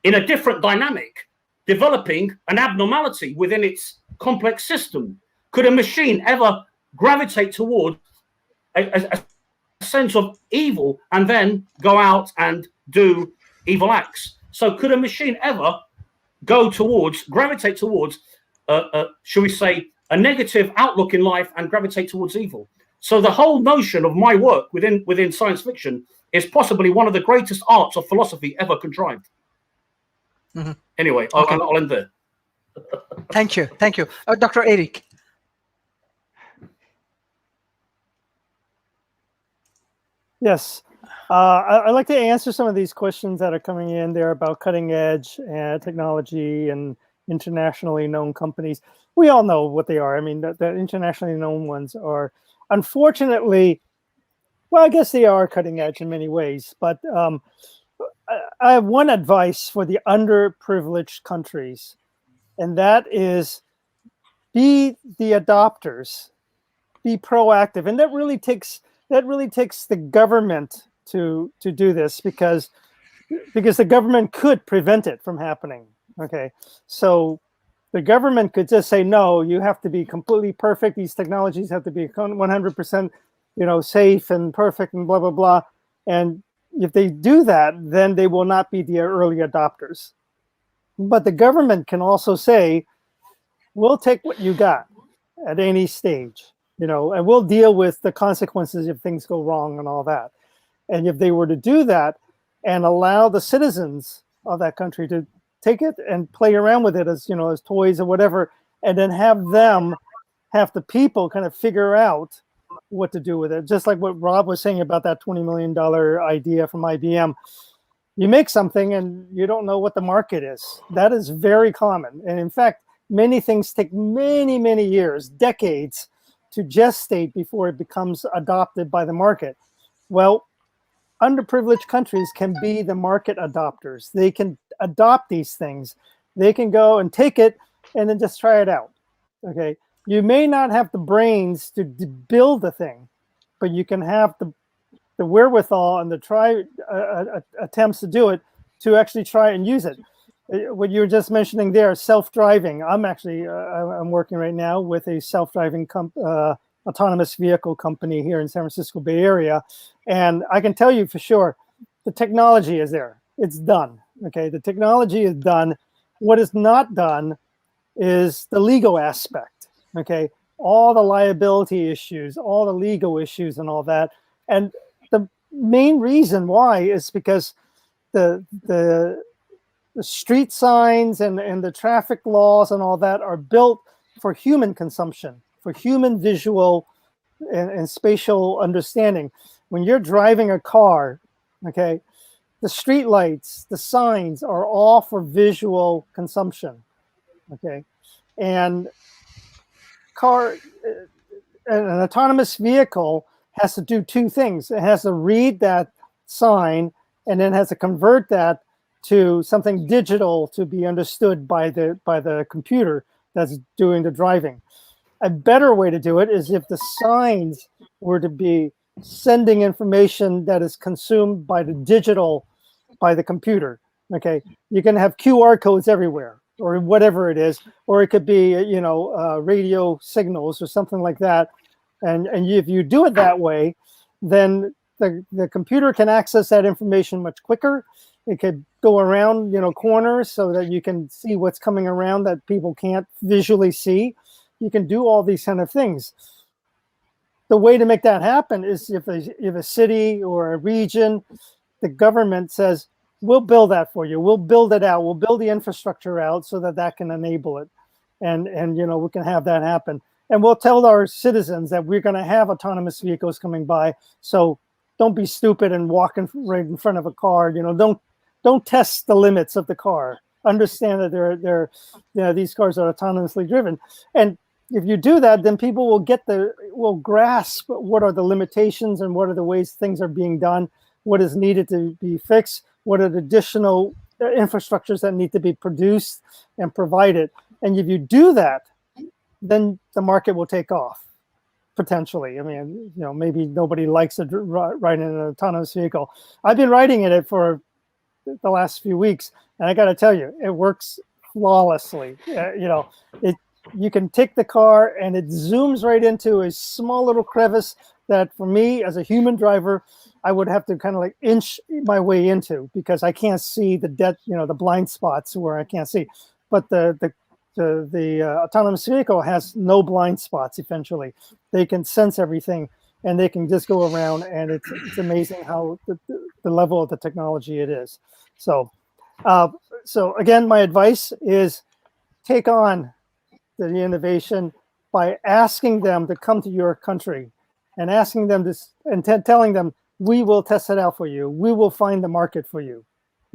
in a different dynamic developing an abnormality within its complex system? Could a machine ever gravitate toward a sense of evil and then go out and do evil acts? So could a machine ever gravitate towards, shall we say, a negative outlook in life and gravitate towards evil? So the whole notion of my work within science fiction is possibly one of the greatest arts of philosophy ever contrived. Mm-hmm. Anyway, okay. I'll end there. Thank you. Dr. Eric. Yes. I'd like to answer some of these questions that are coming in there about cutting edge technology and internationally known companies. We all know what they are. I mean, the internationally known ones are, unfortunately, well, I guess they are cutting edge in many ways, but I have one advice for the underprivileged countries, and that is be the adopters, be proactive. And that really takes the government to do this, because the government could prevent it from happening. Okay, so the government could just say, no, you have to be completely perfect. These technologies have to be 100%, safe and perfect and blah, blah, blah. And if they do that, then they will not be the early adopters. But the government can also say, we'll take what you got at any stage, and we'll deal with the consequences if things go wrong and all that. And if they were to do that and allow the citizens of that country to take it and play around with it as toys or whatever, and then have the people kind of figure out what to do with it. Just like what Rob was saying about that $20 million idea from IBM. You make something and you don't know what the market is. That is very common. And in fact, many things take many, many years, decades, to gestate before it becomes adopted by the market. Well, underprivileged countries can be the market adopters. They can adopt these things. They can go and take it and then just try it out. Okay. You may not have the brains to build the thing, but you can have the wherewithal and the attempts to do it, to actually try and use it. What you were just mentioning there, self-driving. I'm actually I'm working right now with a self-driving autonomous vehicle company here in San Francisco Bay Area, and I can tell you for sure, the technology is there. It's done. Okay, the technology is done. What is not done is the legal aspect. Okay, all the liability issues, all the legal issues, and all that. And main reason why is because the street signs and the traffic laws and all that are built for human consumption, for human visual and spatial understanding. When you're driving a car, okay, the street lights, the signs are all for visual consumption, okay? And an autonomous vehicle has to do two things. It has to read that sign and then has to convert that to something digital to be understood by the computer that's doing the driving. A better way to do it is if the signs were to be sending information that is consumed by the computer. Okay, you can have QR codes everywhere, or whatever it is, or it could be radio signals or something like that. And if you do it that way, then the computer can access that information much quicker. It could go around corners so that you can see what's coming around that people can't visually see. You can do all these kind of things. The way to make that happen is if a city or a region, the government says, we'll build that for you. We'll build it out. We'll build the infrastructure out so that can enable it. And we can have that happen. And we'll tell our citizens that we're going to have autonomous vehicles coming by. So don't be stupid and walk right in front of a car. Don't test the limits of the car. Understand that these cars are autonomously driven. And if you do that, then people will grasp what are the limitations and what are the ways things are being done, what is needed to be fixed, what are the additional infrastructures that need to be produced and provided. And if you do that, then the market will take off, potentially. I mean, maybe nobody likes to ride in an autonomous vehicle. I've been riding in it for the last few weeks, and I got to tell you, it works flawlessly. You can take the car and it zooms right into a small little crevice that for me as a human driver, I would have to kind of like inch my way into because I can't see the blind spots where I can't see. But the autonomous vehicle has no blind spots. Essentially, they can sense everything and they can just go around, and it's amazing how the level of the technology it is. So again, my advice is take on the innovation by asking them to come to your country and asking them this and telling them, we will test it out for you. We will find the market for you.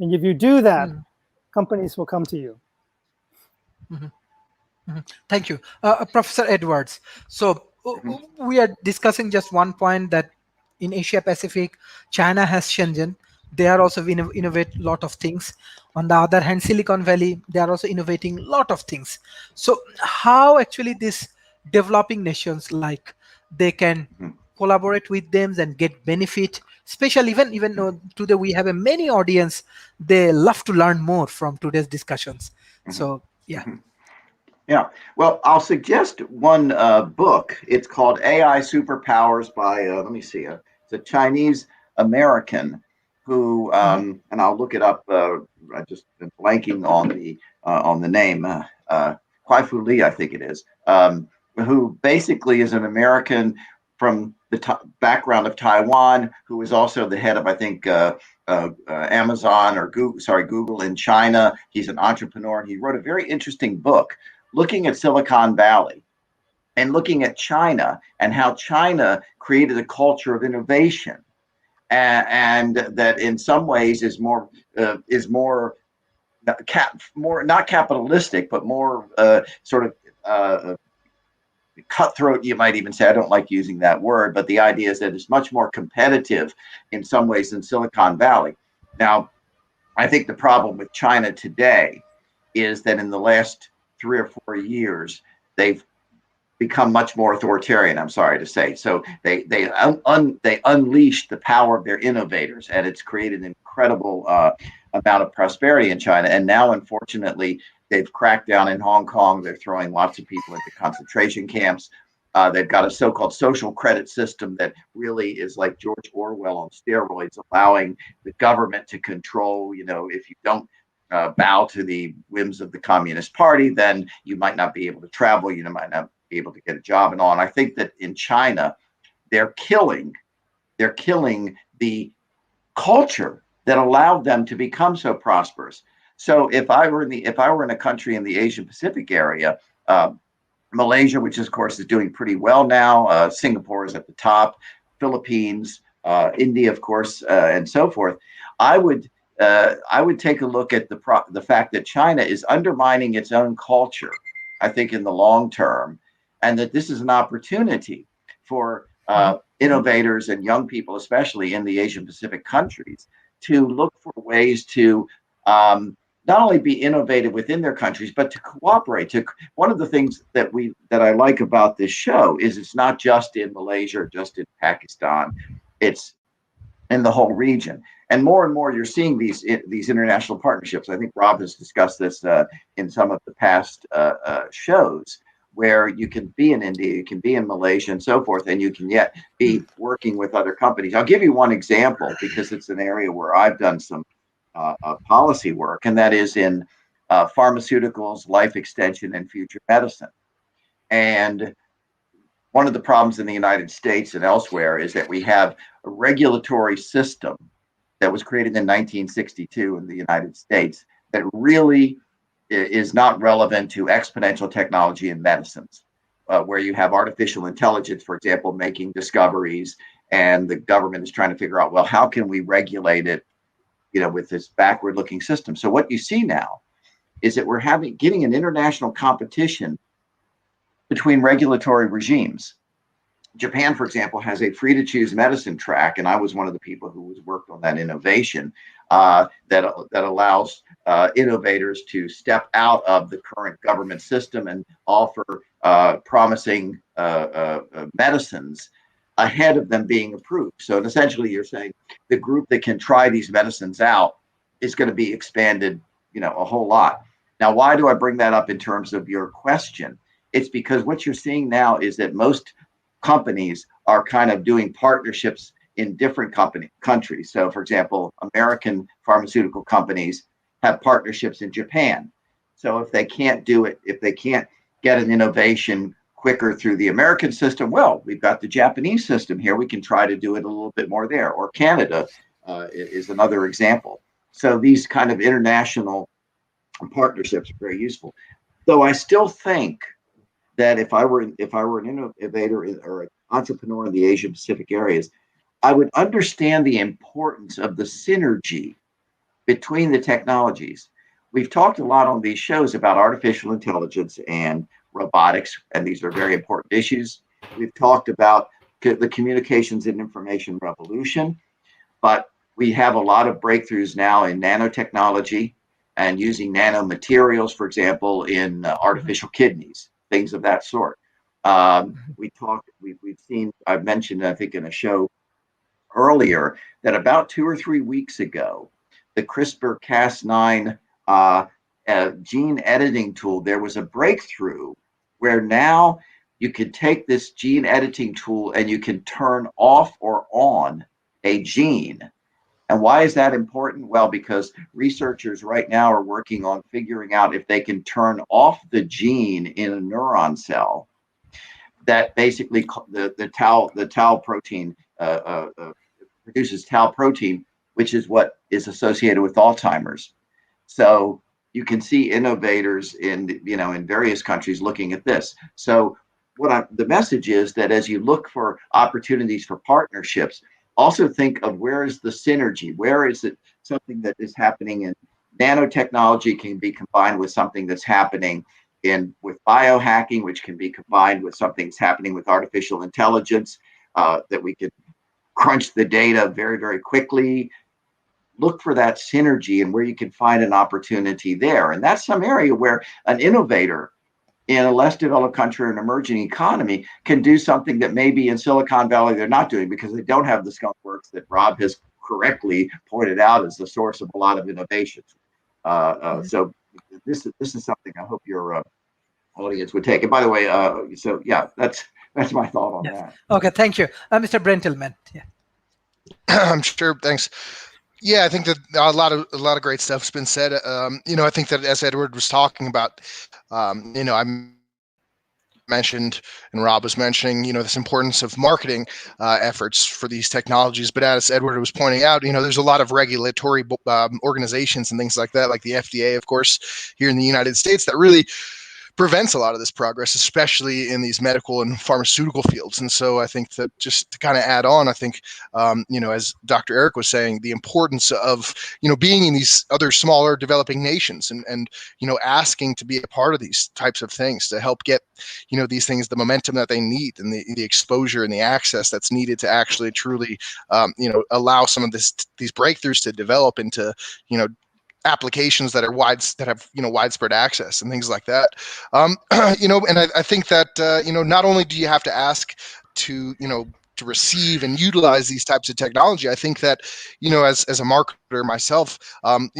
And if you do that, companies will come to you. Mm-hmm. Mm-hmm. Thank you. Professor Edwards. So we are discussing just one point that in Asia Pacific, China has Shenzhen. They are also innovate a lot of things. On the other hand, Silicon Valley, they are also innovating a lot of things. So how actually these developing nations, like they can collaborate with them and get benefit, especially even though today we have a many audience, they love to learn more from today's discussions. So yeah. Yeah, well, I'll suggest one book. It's called AI Superpowers by, let me see, it's a Chinese American who, and I'll look it up. I just been blanking on the name, Kwai-Fu Lee, I think it is, who basically is an American from the background of Taiwan, who is also the head of, I think, Amazon or Google in China. He's an entrepreneur, and he wrote a very interesting book looking at Silicon Valley and looking at China and how China created a culture of innovation, and that in some ways is more not capitalistic, but more sort of cutthroat, you might even say. I don't like using that word, but the idea is that it's much more competitive in some ways than Silicon Valley. Now, I think the problem with China today is that in the last 3 or 4 years, they've become much more authoritarian, I'm sorry to say. So they unleashed the power of their innovators, and it's created an incredible amount of prosperity in China. And now, unfortunately, they've cracked down in Hong Kong. They're throwing lots of people into concentration camps. They've got a so-called social credit system that really is like George Orwell on steroids, allowing the government to control, if you don't bow to the whims of the Communist Party, then you might not be able to travel, you might not be able to get a job and all. And I think that in China, they're killing the culture that allowed them to become so prosperous. So if I were in a country in the Asian Pacific area, Malaysia, which of course is doing pretty well now, Singapore is at the top, Philippines, India, of course, and so forth. I would take a look at the fact that China is undermining its own culture, I think, in the long term, and that this is an opportunity for innovators and young people, especially in the Asian Pacific countries, to look for ways to not only be innovative within their countries, but to cooperate. One of the things that I like about this show is it's not just in Malaysia or just in Pakistan, it's in the whole region. And more you're seeing these international partnerships. I think Rob has discussed this in some of the past shows, where you can be in India, you can be in Malaysia and so forth, and you can yet be working with other companies. I'll give you one example because it's an area where I've done some policy work, and that is in pharmaceuticals, life extension, and future medicine. And one of the problems in the United States and elsewhere is that we have a regulatory system that was created in 1962 in the United States that really is not relevant to exponential technology in medicines, where you have artificial intelligence, for example, making discoveries, and the government is trying to figure out, well, how can we regulate it, with this backward-looking system. So what you see now is that we're getting an international competition between regulatory regimes. Japan, for example, has a free-to-choose medicine track, and I was one of the people who worked on that innovation that allows innovators to step out of the current government system and offer promising medicines ahead of them being approved. So essentially, you're saying the group that can try these medicines out is going to be expanded, a whole lot. Now, why do I bring that up in terms of your question? It's because what you're seeing now is that most companies are kind of doing partnerships in different countries. So, for example, American pharmaceutical companies have partnerships in Japan. So if they can't get an innovation quicker through the American system, well, we've got the Japanese system here. We can try to do it a little bit more there. Or Canada is another example. So these kind of international partnerships are very useful. Though I still think that if I were an innovator or an entrepreneur in the Asia Pacific areas, I would understand the importance of the synergy between the technologies. We've talked a lot on these shows about artificial intelligence and robotics, and these are very important issues. We've talked about the communications and information revolution, but we have a lot of breakthroughs now in nanotechnology and using nanomaterials, for example, in artificial kidneys, things of that sort. We've seen, I've mentioned, I think in a show earlier, that about 2 or 3 weeks ago, the CRISPR-Cas9 gene editing tool, there was a breakthrough where now you can take this gene editing tool and you can turn off or on a gene. And why is that important? Well, because researchers right now are working on figuring out if they can turn off the gene in a neuron cell that basically the tau protein produces tau protein, which is what is associated with Alzheimer's. So you can see innovators in various countries looking at this. So the message is that as you look for opportunities for partnerships, also think of where is the synergy? Where is it something that is happening in nanotechnology can be combined with something that's happening with biohacking, which can be combined with something that's happening with artificial intelligence, that we can crunch the data very, very quickly. Look for that synergy and where you can find an opportunity there. And that's some area where an innovator in a less developed country or an emerging economy can do something that maybe in Silicon Valley they're not doing because they don't have the skunk works that Rob has correctly pointed out as the source of a lot of innovations. So this is something I hope your audience would take. And by the way, so yeah, that's my thought on that. Okay, thank you, Mr. Brent Hillman. Yeah. I'm sure. Thanks. Yeah, I think that a lot of great stuff's been said. I think that as Edward was talking about, I'm mentioned and Rob was mentioning, this importance of marketing efforts for these technologies. But as Edward was pointing out, there's a lot of regulatory organizations and things like that, like the FDA, of course, here in the United States, that really prevents a lot of this progress, especially in these medical and pharmaceutical fields. And so I think that, just to kind of add on, I think, as Dr. Eric was saying, the importance of, being in these other smaller developing nations and asking to be a part of these types of things to help get, these things, the momentum that they need and the exposure and the access that's needed to actually truly, allow some of these breakthroughs to develop into, applications that are that have widespread access and things like that. And I think that not only do you have to ask to to receive and utilize these types of technology, I think that as a marketer myself, I'm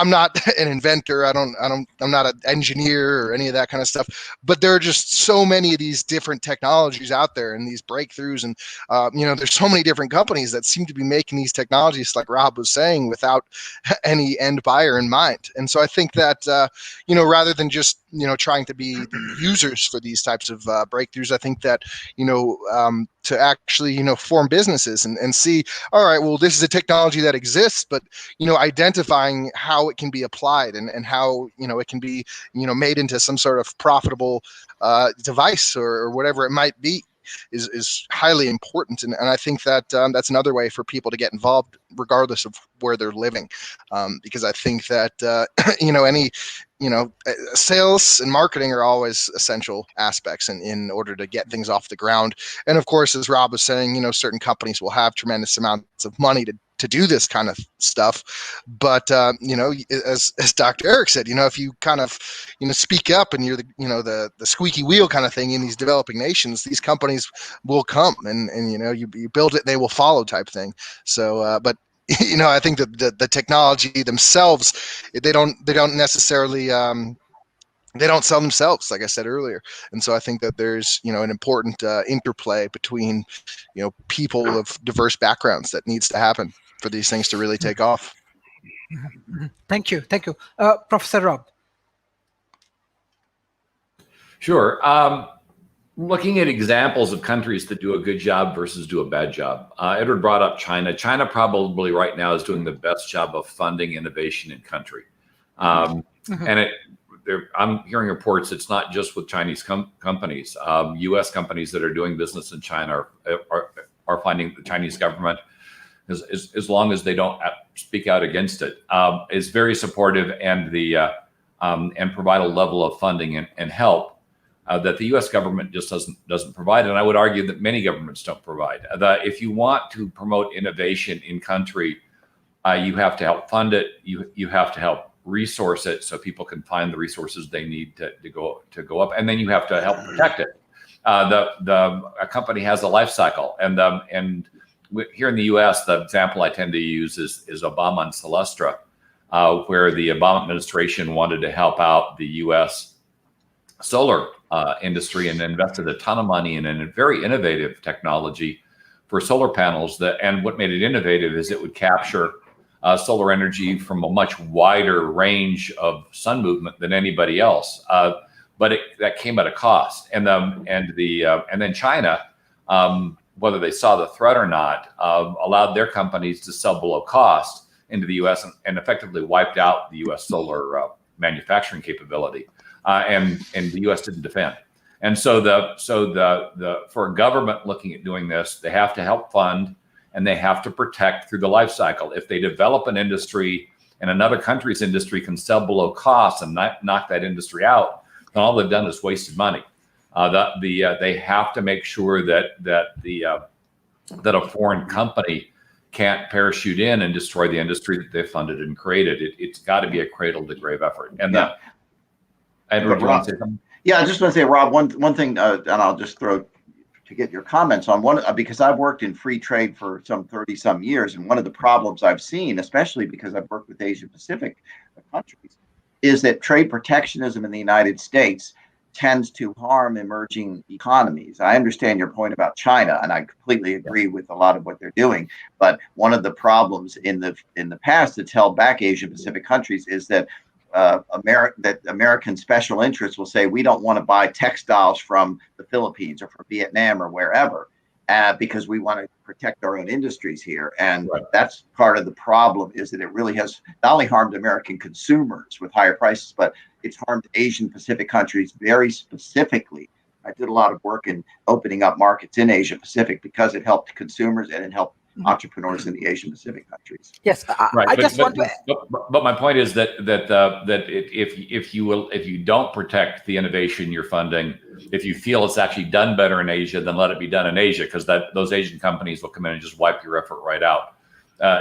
not an inventor. I'm not an engineer or any of that kind of stuff. But there are just so many of these different technologies out there and these breakthroughs, and there's so many different companies that seem to be making these technologies, like Rob was saying, without any end buyer in mind. And so I think that rather than just trying to be the users for these types of breakthroughs, I think that to actually form businesses and see, all right, well, this is a technology that exists, but identifying how it can be applied and how it can be made into some sort of profitable device or whatever it might be is highly important. And I think that that's another way for people to get involved regardless of where they're living, because I think that any sales and marketing are always essential aspects in order to get things off the ground. And of course, as Rob was saying, certain companies will have tremendous amounts of money to do this kind of stuff. But as Dr. Eric said, if you kind of speak up and you're the squeaky wheel kind of thing in these developing nations, these companies will come and you build it, they will follow type thing. So but I think that the technology themselves, they don't necessarily they don't sell themselves, like I said earlier. And so I think that there's an important interplay between people of diverse backgrounds that needs to happen for these things to really take off. Thank you. Professor Rob. Sure. Looking at examples of countries that do a good job versus do a bad job. Edward brought up China. China probably right now is doing the best job of funding innovation in country. And I'm hearing reports it's not just with Chinese companies. U.S. companies that are doing business in China are finding the Chinese government, as long as they don't speak out against it, is very supportive and and provide a level of funding and help that the U.S. government just doesn't provide. And I would argue that many governments don't provide. If you want to promote innovation in country, you have to help fund it. You have to help resource it so people can find the resources they need to go up, and then you have to help protect it. A company has a life cycle, and here in the U.S., the example I tend to use is Obama and Celestra, where the Obama administration wanted to help out the U.S. solar industry and invested a ton of money in a very innovative technology for solar panels. And what made it innovative is it would capture solar energy from a much wider range of sun movement than anybody else. But that came at a cost. And then China, whether they saw the threat or not, allowed their companies to sell below cost into the U.S. and effectively wiped out the U.S. solar manufacturing capability. And the U.S. didn't defend. And so for a government looking at doing this, they have to help fund and they have to protect through the life cycle. If they develop an industry and another country's industry can sell below cost and knock that industry out, then all they've done is wasted money. They have to make sure that a foreign company can't parachute in and destroy the industry that they funded and created. It's got to be a cradle to grave effort. And Edward, do you want to say something? Yeah, I just want to say, Rob, one thing, and I'll just throw to get your comments on one, because I've worked in free trade for some 30 some years. And one of the problems I've seen, especially because I've worked with Asia Pacific countries, is that trade protectionism in the United States tends to harm emerging economies. I understand your point about China, and I completely agree with a lot of what they're doing. But one of the problems in the past that's held back Asia Pacific countries is that American special interests will say we don't want to buy textiles from the Philippines or from Vietnam or wherever, because we want to protect our own industries here. And that's part of the problem, is that it really has not only harmed American consumers with higher prices, but it's harmed Asian Pacific countries very specifically. I did a lot of work in opening up markets in Asia Pacific because it helped consumers and it helped entrepreneurs in the Asian Pacific countries. Yes, I just want to. But my point is that if you don't protect the innovation you're funding, if you feel it's actually done better in Asia, then let it be done in Asia, because those Asian companies will come in and just wipe your effort right out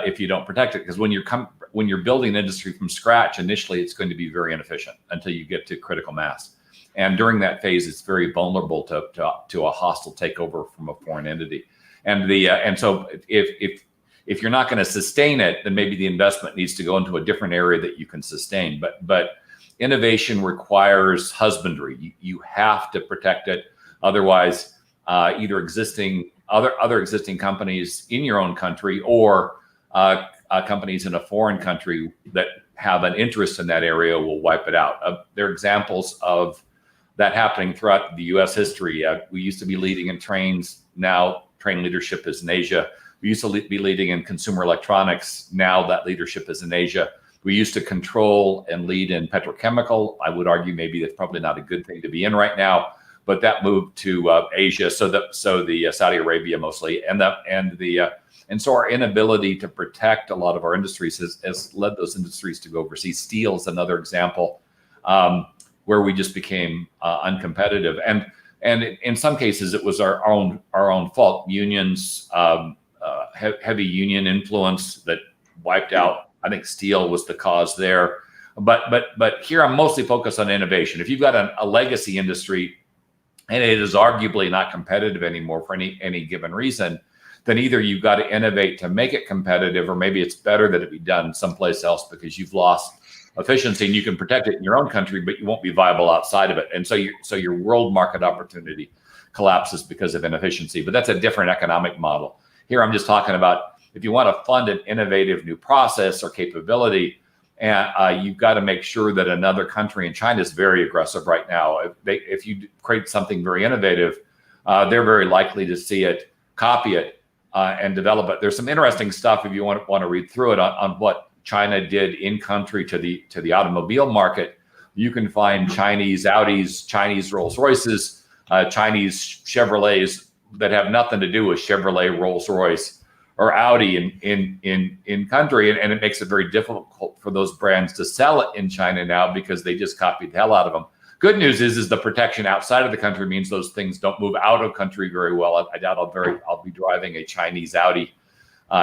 if you don't protect it. Because when you're building an industry from scratch, initially it's going to be very inefficient until you get to critical mass. And during that phase, it's very vulnerable to a hostile takeover from a foreign entity. And so if you're not going to sustain it, then maybe the investment needs to go into a different area that you can sustain. But innovation requires husbandry. You have to protect it. Otherwise, either other existing companies in your own country or companies in a foreign country that have an interest in that area will wipe it out. There are examples of that happening throughout the U.S. history. We used to be leading in trains. Now train leadership is in Asia. We used to be leading in consumer electronics. Now that leadership is in Asia. We used to control and lead in petrochemical. I would argue maybe that's probably not a good thing to be in right now, but that moved to Asia. So the Saudi Arabia mostly, and so our inability to protect a lot of our industries has led those industries to go overseas. Steel is another example. Where we just became uncompetitive, and in some cases it was our own fault. Unions, heavy union influence that wiped out. I think steel was the cause there, but here I'm mostly focused on innovation. If you've got a legacy industry and it is arguably not competitive anymore for any given reason, then either you've got to innovate to make it competitive, or maybe it's better that it be done someplace else because you've lost efficiency, and you can protect it in your own country, but you won't be viable outside of it. And so your world market opportunity collapses because of inefficiency. But that's a different economic model. Here, I'm just talking about if you want to fund an innovative new process or capability, and you've got to make sure that another country, and China is very aggressive right now. If you create something very innovative, they're very likely to see it, copy it, and develop it. There's some interesting stuff if you want to read through it on what China did in country to the automobile market. You can find Chinese Audis, Chinese Rolls Royces, Chinese Chevrolets that have nothing to do with Chevrolet, Rolls Royce, or Audi in country, and it makes it very difficult for those brands to sell it in China now because they just copied the hell out of them. Good news is the protection outside of the country means those things don't move out of country very well. I doubt I'll be driving a Chinese Audi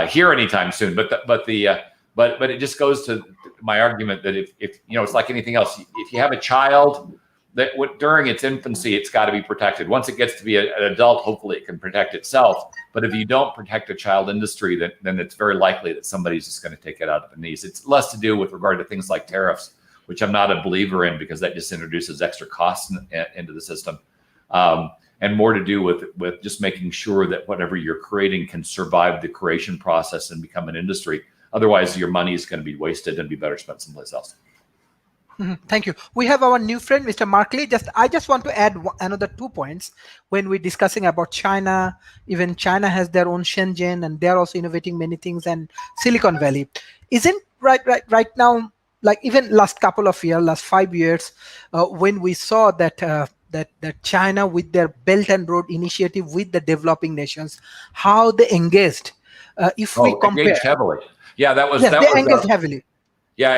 here anytime soon. But it just goes to my argument that if it's like anything else. If you have a child that during its infancy, it's got to be protected. Once it gets to be an adult, hopefully it can protect itself. But if you don't protect a child industry, then it's very likely that somebody's just going to take it out of the knees. It's less to do with regard to things like tariffs, which I'm not a believer in because that just introduces extra costs into the system. And more to do with just making sure that whatever you're creating can survive the creation process and become an industry. Otherwise, your money is going to be wasted and be better spent someplace else. Thank you. We have our new friend, Mr. Markley. I just want to add another 2 points when we're discussing about China. Even China has their own Shenzhen, and they're also innovating many things, and Silicon Valley. Isn't right now, like even last couple of years, last 5 years, when we saw that China with their Belt and Road Initiative with the developing nations, how they engaged. If we compare, engaged heavily. Yeah, they engaged heavily. Yeah,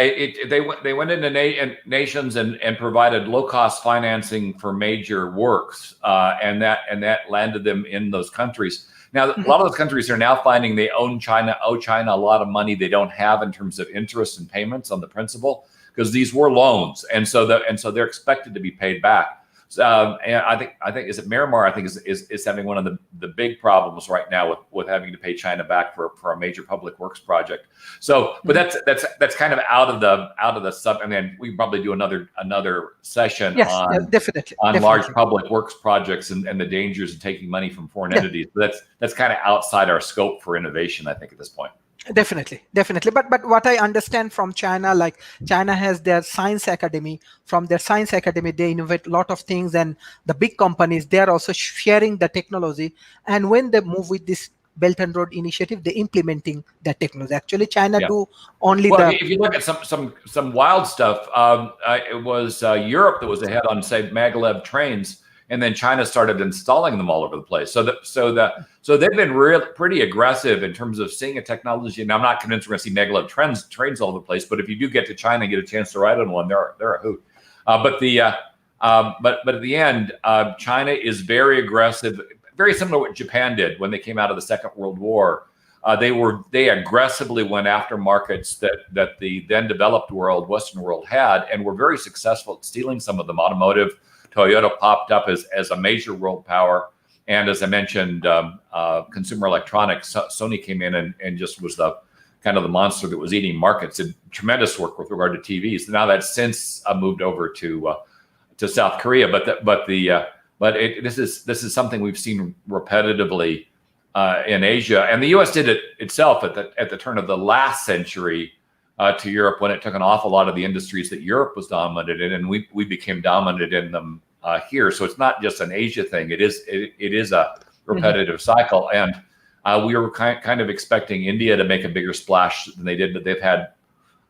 they went into nations and provided low-cost financing for major works, and that landed them in those countries. Now, a lot of those countries are now finding they owe China a lot of money they don't have in terms of interest and payments on the principal, because these were loans, and so they're expected to be paid back. And I think is it Myanmar? I think is having one of the big problems right now with having to pay China back for a major public works project. So, but that's kind of out of the sub. And then we can probably do another session on definitely large public works projects and the dangers of taking money from foreign entities. But that's kind of outside our scope for innovation, I think, at this point. Definitely, definitely. But what I understand from China, like China has their science academy. From their science academy, they innovate a lot of things, and the big companies they are also sharing the technology. And when they move with this Belt and Road Initiative, they implementing that technology. Actually, China Yeah. do only Well, the if you look at some wild stuff, it was Europe that was ahead on, say, maglev trains, and then China started installing them all over the place. So they've been pretty aggressive in terms of seeing a technology. And I'm not convinced we're going to see maglev trains all over the place. But if you do get to China and get a chance to ride on one, they're a hoot. But at the end, China is very aggressive, very similar to what Japan did when they came out of the Second World War. They aggressively went after markets that the then developed world, Western world, had, and were very successful at stealing some of them. Automotive, Toyota popped up as a major world power, and as I mentioned, consumer electronics. Sony came in and just was the kind of the monster that was eating markets. Did tremendous work with regard to TVs. Now that's since moved over to South Korea, this is something we've seen repetitively in Asia, and the U.S. did it itself at the turn of the last century to Europe, when it took an awful lot of the industries that Europe was dominant in, and we became dominant in them here. So it's not just an Asia thing; it is a repetitive cycle, and we were kind of expecting India to make a bigger splash than they did, but they've had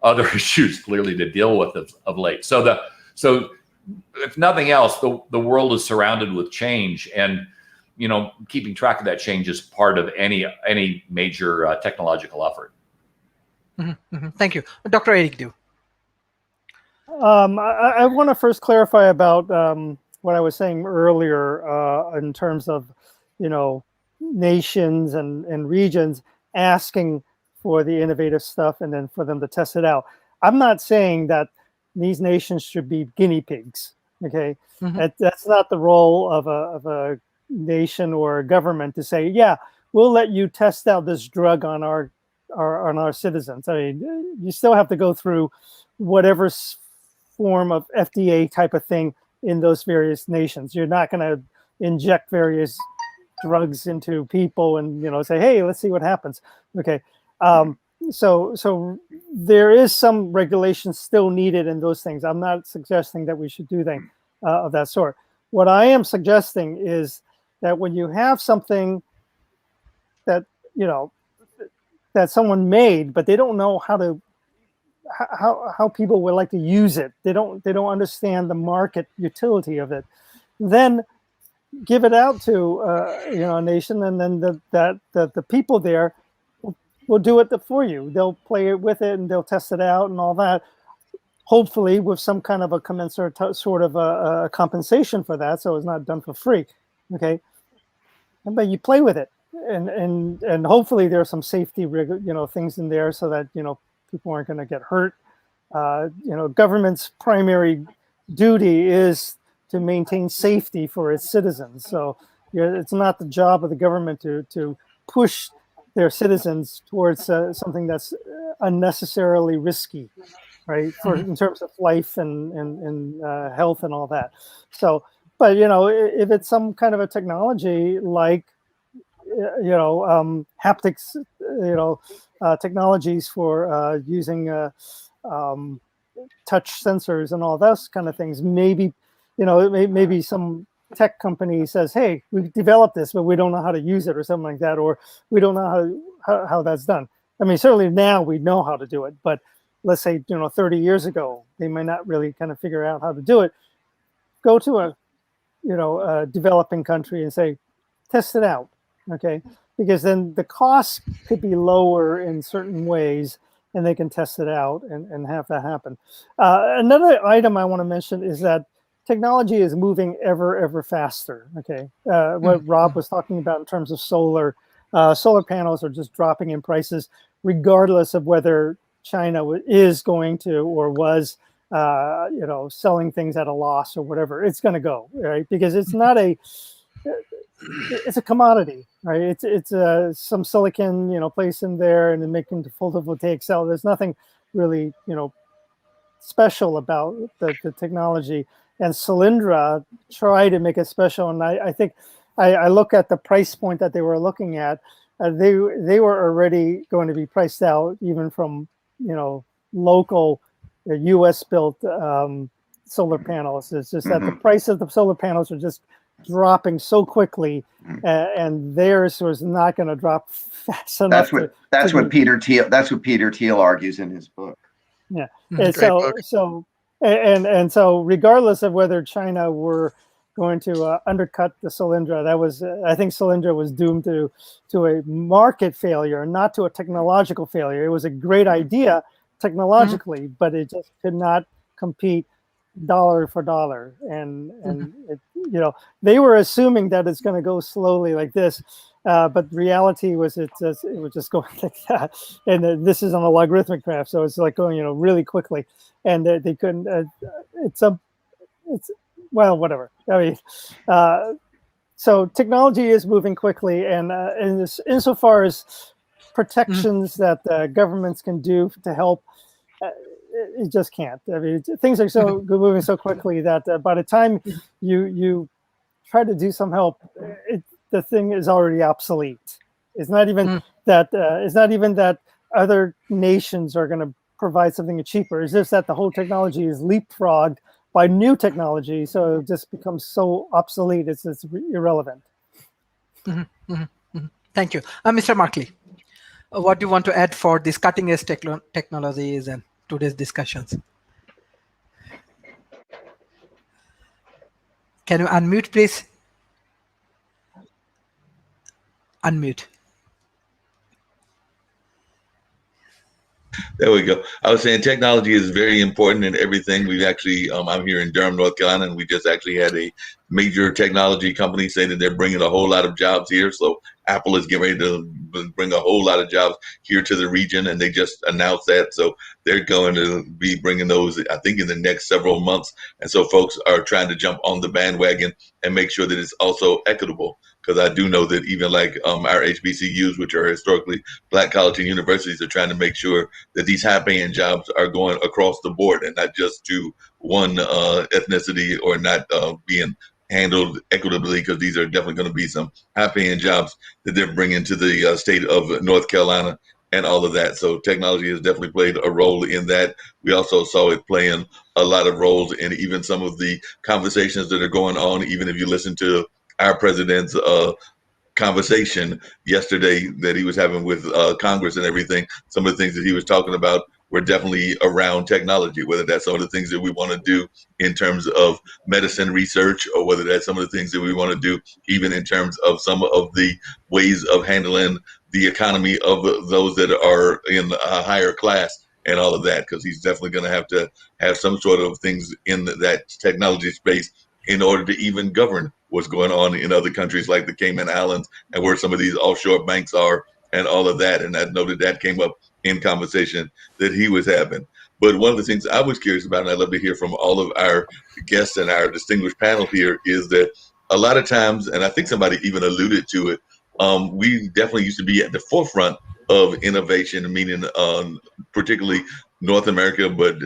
other issues clearly to deal with of late. So if nothing else, the world is surrounded with change, and keeping track of that change is part of any major technological effort. Thank you, Dr. Eric Dew. I want to first clarify about what I was saying earlier in terms of, nations and regions asking for the innovative stuff and then for them to test it out. I'm not saying that these nations should be guinea pigs. Okay, that's not the role of a nation or a government to say, yeah, we'll let you test out this drug on our citizens. I mean, you still have to go through whatever form of FDA type of thing in those various nations. You're not going to inject various drugs into people and say, hey, let's see what happens. Okay, so there is some regulation still needed in those things. I'm not suggesting that we should do things of that sort. What I am suggesting is that when you have something that that someone made, but they don't know how people would like to use it, they don't understand the market utility of it, then give it out to a nation, and then the people there will do it for you. They'll play with it and they'll test it out and all that. Hopefully, with some kind of a commensurate sort of a compensation for that, so it's not done for free. Okay, but you play with it, and hopefully there are some safety things in there so that people aren't going to get hurt. Government's primary duty is to maintain safety for its citizens. So it's not the job of the government to push their citizens towards something that's unnecessarily risky, right? In terms of life and health and all that. So, but if it's some kind of a technology like haptics, technologies for using touch sensors and all those kind of things, maybe maybe some tech company says, hey, we've developed this, but we don't know how to use it or something like that, or we don't know how that's done. I mean, certainly now we know how to do it, but let's say 30 years ago they might not really kind of figure out how to do it. Go to a developing country and say, test it out, okay? Because then the cost could be lower in certain ways, and they can test it out and have that happen. Another item I want to mention is that technology is moving ever faster. Okay, what Rob was talking about in terms of solar panels are just dropping in prices, regardless of whether China is going to or was selling things at a loss or whatever. It's going to go, right? Because it's not it's a commodity, right? It's some silicon placed in there and then making the photovoltaic cell. There's nothing really special about the technology. And Solyndra tried to make it special, and I think I look at the price point that they were looking at. they were already going to be priced out even from, local U.S. built solar panels. It's just that the price of the solar panels are just dropping so quickly, and theirs was not going to drop fast enough. That's what Peter Thiel argues in his book. Yeah, and so regardless of whether China were going to undercut the Solyndra, I think Solyndra was doomed to a market failure, not to a technological failure. It was a great idea technologically, but it just could not compete dollar for dollar, and it, they were assuming that it's going to go slowly like this, but reality was it was just going like that, and this is on a logarithmic graph, so it's like going really quickly, and they couldn't. Well, whatever. I mean, so technology is moving quickly, and insofar as protections that governments can do to help. It just can't. I mean, things are so moving so quickly that by the time you try to do some help, the thing is already obsolete. It's not even that. It's not even that other nations are going to provide something cheaper. It's just that the whole technology is leapfrogged by new technology, so it just becomes so obsolete. It's irrelevant. Thank you, Mr. Markley. What do you want to add for these cutting-edge technologies and today's discussions? Can you unmute, please? Unmute. There we go. I was saying technology is very important in everything. We've actually, I'm here in Durham, North Carolina, and we just actually had a major technology company say that they're bringing a whole lot of jobs here. So Apple is getting ready to bring a whole lot of jobs here to the region, and they just announced that. So they're going to be bringing those, I think, in the next several months. And so folks are trying to jump on the bandwagon and make sure that it's also equitable. Because I do know that even like our HBCUs, which are historically Black colleges and universities, are trying to make sure that these high-paying jobs are going across the board and not just to one ethnicity, or not being handled equitably, because these are definitely going to be some high-paying jobs that they're bringing to the state of North Carolina and all of that. So technology has definitely played a role in that. We also saw it playing a lot of roles in even some of the conversations that are going on, even if you listen to our president's conversation yesterday that he was having with Congress and everything. Some of the things that he was talking about were definitely around technology, whether that's some of the things that we want to do in terms of medicine research, or whether that's some of the things that we want to do even in terms of some of the ways of handling the economy of those that are in a higher class and all of that, because he's definitely going to have some sort of things in that technology space in order to even govern what's going on in other countries like the Cayman Islands and where some of these offshore banks are and all of that. And I know that came up in conversation that he was having. But one of the things I was curious about, and I'd love to hear from all of our guests and our distinguished panel here, is that a lot of times, and I think somebody even alluded to it, we definitely used to be at the forefront of innovation, meaning particularly North America, but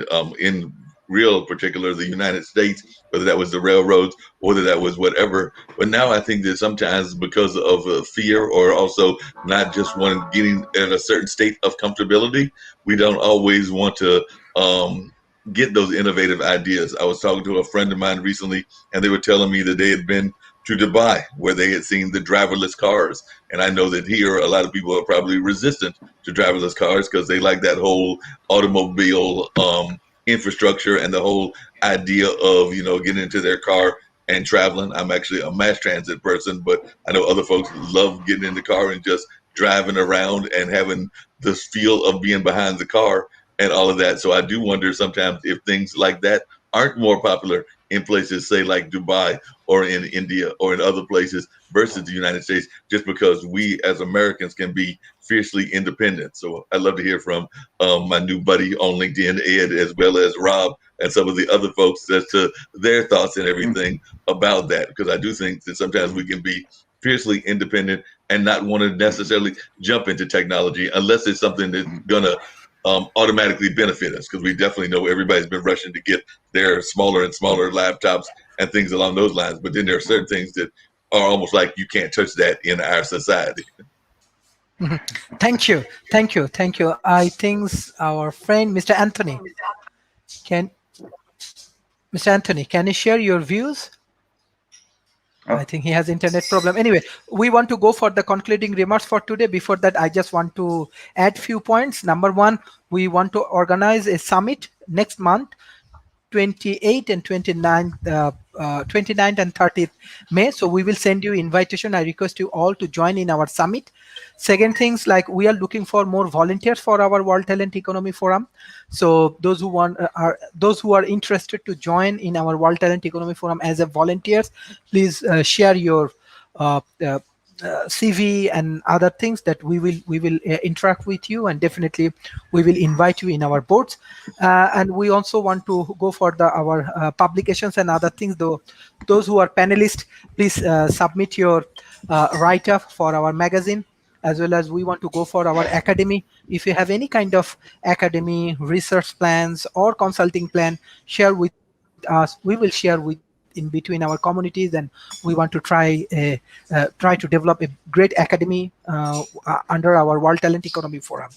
in real particular the United States, whether that was the railroads or whether that was whatever. But now I think that sometimes because of fear, or also not just getting at a certain state of comfortability, we don't always want to get those innovative ideas. I was talking to a friend of mine recently, and they were telling me that they had been to Dubai, where they had seen the driverless cars. And I know that here a lot of people are probably resistant to driverless cars because they like that whole automobile infrastructure and the whole idea of, getting into their car and traveling. I'm actually a mass transit person, but I know other folks love getting in the car and just driving around and having this feel of being behind the car and all of that. So I do wonder sometimes if things like that aren't more popular in places, say like Dubai or in India or in other places versus the United States, just because we as Americans can be fiercely independent. So I'd love to hear from my new buddy on LinkedIn, Ed, as well as Rob and some of the other folks as to their thoughts and everything about that. Because I do think that sometimes we can be fiercely independent and not want to necessarily jump into technology unless it's something that's gonna automatically benefit us, because we definitely know everybody's been rushing to get their smaller and smaller laptops and things along those lines. But then there are certain things that are almost like you can't touch that in our society. Thank you. Thank you. Thank you. I think our friend, Mr. Anthony, can Mr. Anthony, can you share your views? I think he has internet problem. Anyway, we want to go for the concluding remarks for today. Before that, I just want to add few points. Number one, we want to organize a summit next month, 28th and 29th and 30th May. So we will send you invitation. I request you all to join in our summit. Second things, like we are looking for more volunteers for our World Talent Economy Forum. So those who are interested to join in our World Talent Economy Forum as a volunteers, please share your CV and other things that we will interact with you, and definitely we will invite you in our boards. And we also want to go for our publications and other things. Though those who are panelists, please submit your write-up for our magazine, as well as we want to go for our academy. If you have any kind of academy, research plans, or consulting plan, share with us. We will share in between our communities, and we want to try to develop a great academy under our World Talent Economy Forum.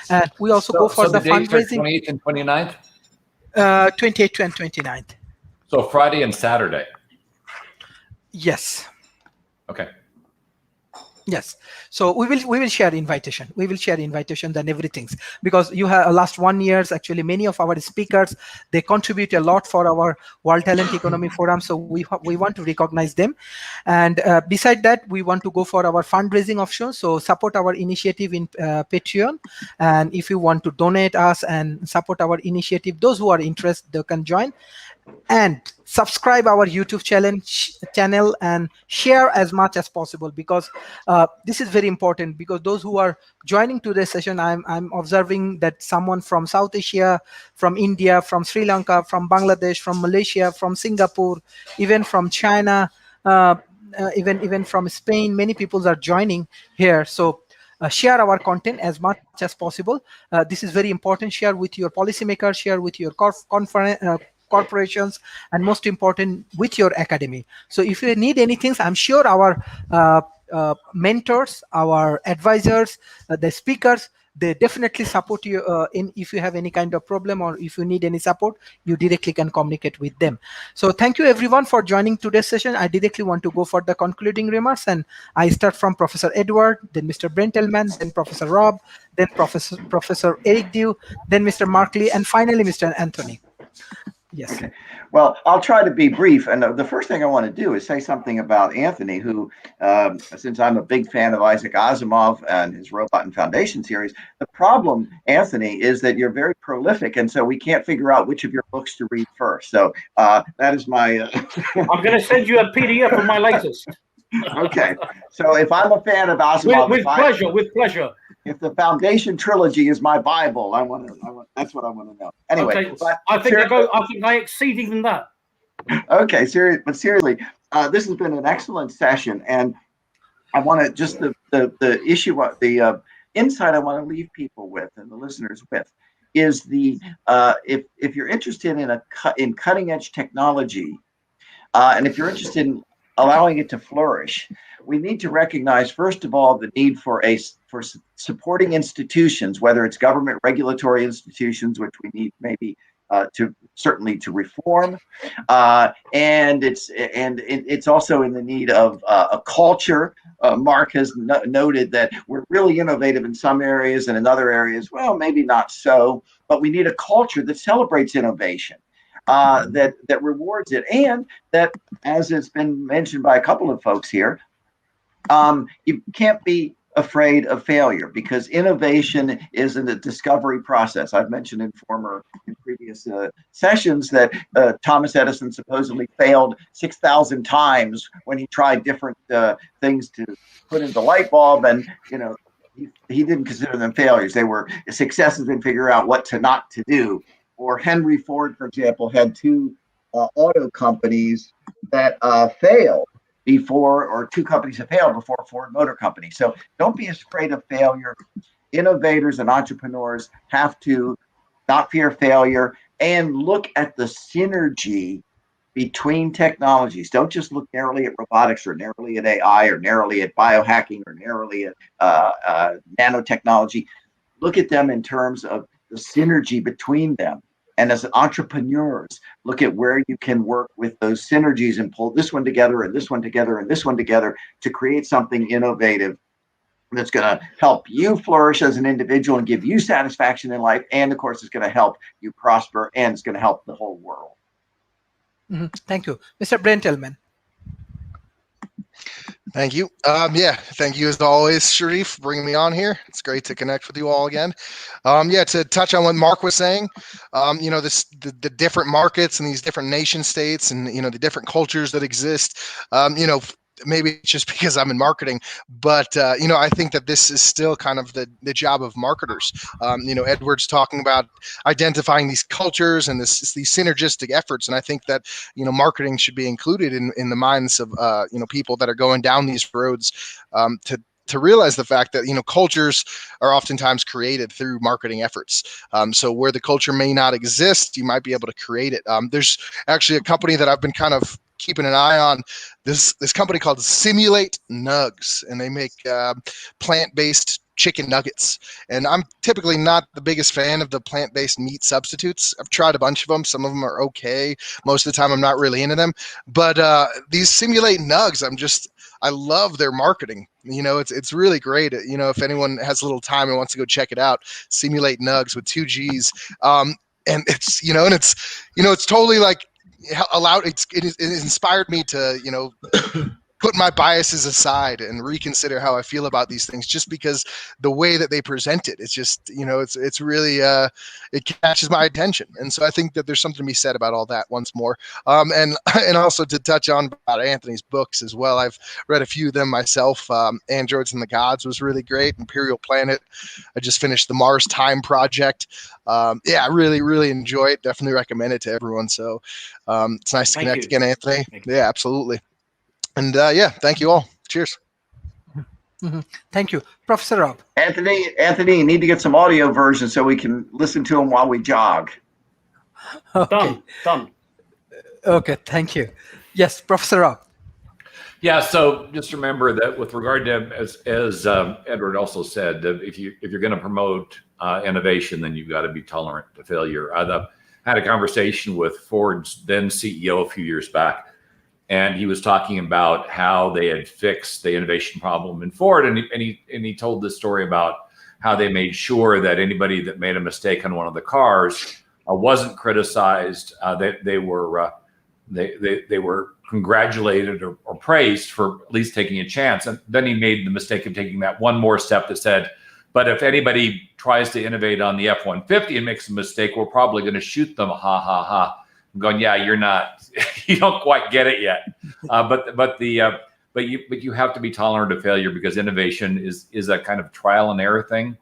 And we also go for the fundraising. 28th and 29th? 28th and 29th. So Friday and Saturday. Yes. Okay. Yes. So we will share invitation. We will share invitations and everything, because you have last 1 years, actually many of our speakers, they contribute a lot for our World Talent Economy Forum. So we want to recognize them. And beside that, we want to go for our fundraising options. So support our initiative in Patreon. And if you want to donate us and support our initiative, those who are interested, they can join. And subscribe our YouTube channel and share as much as possible, because this is very important. Because those who are joining today's session, I'm observing that someone from South Asia, from India, from Sri Lanka, from Bangladesh, from Malaysia, from Singapore, even from China, even from Spain, many people are joining here. So share our content as much as possible. This is very important. Share with your policymakers, share with your corporations, and most important, with your academy. So if you need anything, I'm sure our mentors, our advisors, the speakers, they definitely support you in if you have any kind of problem, or if you need any support, you directly can communicate with them. So thank you everyone for joining today's session. I directly want to go for the concluding remarks, and I start from Professor Edward, then Mr. Brent Hillman, then Professor Rob, then Professor Eric Dew, then Mr. Mark Lee, and finally Mr. Anthony. Yes. Okay. Well, I'll try to be brief. And the first thing I want to do is say something about Anthony, who, since I'm a big fan of Isaac Asimov and his Robot and Foundation series, the problem, Anthony, is that you're very prolific. And so we can't figure out which of your books to read first. So that is my... I'm going to send you a PDF of my latest. Okay. So if I'm a fan of Asimov... With pleasure. If the Foundation trilogy is my Bible, that's what I want to know. Anyway, okay. But I think I exceed even that. Okay, seriously, this has been an excellent session, and I want to just the issue, the insight I want to leave people with and the listeners with is the if you're interested in cutting edge technology, and if you're interested in allowing it to flourish, we need to recognize, first of all, the need for supporting institutions, whether it's government regulatory institutions, which we need maybe to reform, and it's also in the need of a culture. Mark has noted that we're really innovative in some areas, and in other areas, well, maybe not so. But we need a culture that celebrates innovation. That rewards it, and that, as it's been mentioned by a couple of folks here, you can't be afraid of failure, because innovation is a discovery process. I've mentioned in previous sessions that Thomas Edison supposedly failed 6,000 times when he tried different things to put in the light bulb, and he didn't consider them failures. They were successes in figuring out what not to do. Or Henry Ford, for example, had two auto companies that failed before, or two companies that failed before Ford Motor Company. So don't be afraid of failure. Innovators and entrepreneurs have to not fear failure and look at the synergy between technologies. Don't just look narrowly at robotics or narrowly at AI or narrowly at biohacking or narrowly at nanotechnology. Look at them in terms of the synergy between them. And as entrepreneurs, look at where you can work with those synergies and pull this one together and this one together and this one together to create something innovative that's going to help you flourish as an individual and give you satisfaction in life. And of course, it's going to help you prosper, and it's going to help the whole world. Thank you. Mr. Brent Hillman. Thank you. Yeah, thank you as always, Sharif, for bringing me on here. It's great to connect with you all again. Yeah, to touch on what Mark was saying, you know, the different markets and these different nation states and, you know, the different cultures that exist, you know, maybe it's just because I'm in marketing, but, you know, I think that this is still kind of the job of marketers. You know, Edward's talking about identifying these cultures and these synergistic efforts. And I think that, you know, marketing should be included in the minds of, you know, people that are going down these roads to realize the fact that, you know, cultures are oftentimes created through marketing efforts. So where the culture may not exist, you might be able to create it. There's actually a company that I've been kind of keeping an eye on, this company called Simulate Nugs, and they make plant-based chicken nuggets. And I'm typically not the biggest fan of the plant-based meat substitutes. I've tried a bunch of them. Some of them are okay. Most of the time I'm not really into them. But these Simulate Nugs, I love their marketing. You know, it's really great. You know, if anyone has a little time and wants to go check it out, Simulate Nugs with 2 G's. And it's, you know, and it's, you know, it's totally like it inspired me to, you know, put my biases aside and reconsider how I feel about these things, just because the way that they present it, it's just, you know, it's really, it catches my attention. And so I think that there's something to be said about all that once more. And also to touch on about Anthony's books as well. I've read a few of them myself. Androids and the Gods was really great. Imperial Planet. I just finished the Mars Time Project. Yeah, I really, really enjoy it. Definitely recommend it to everyone. So it's nice to connect again, Anthony. Yeah, absolutely. And yeah, thank you all. Cheers. Thank you. Professor Rob. Anthony, you need to get some audio version so we can listen to them while we jog. Okay. Done. Okay, thank you. Yes, Professor Rob. Yeah, so just remember that with regard to, as Edward also said, that if you're going to promote innovation, then you've got to be tolerant to failure. I had a conversation with Ford's then CEO a few years back, and he was talking about how they had fixed the innovation problem in Ford, and he told this story about how they made sure that anybody that made a mistake on one of the cars wasn't criticized. They were congratulated or praised for at least taking a chance. And then he made the mistake of taking that one more step that said, but if anybody tries to innovate on the F-150 and makes a mistake, we're probably going to shoot them. Ha ha ha. I'm going, yeah, you're not, you don't quite get it yet. But you have to be tolerant of failure, because innovation is a kind of trial and error thing.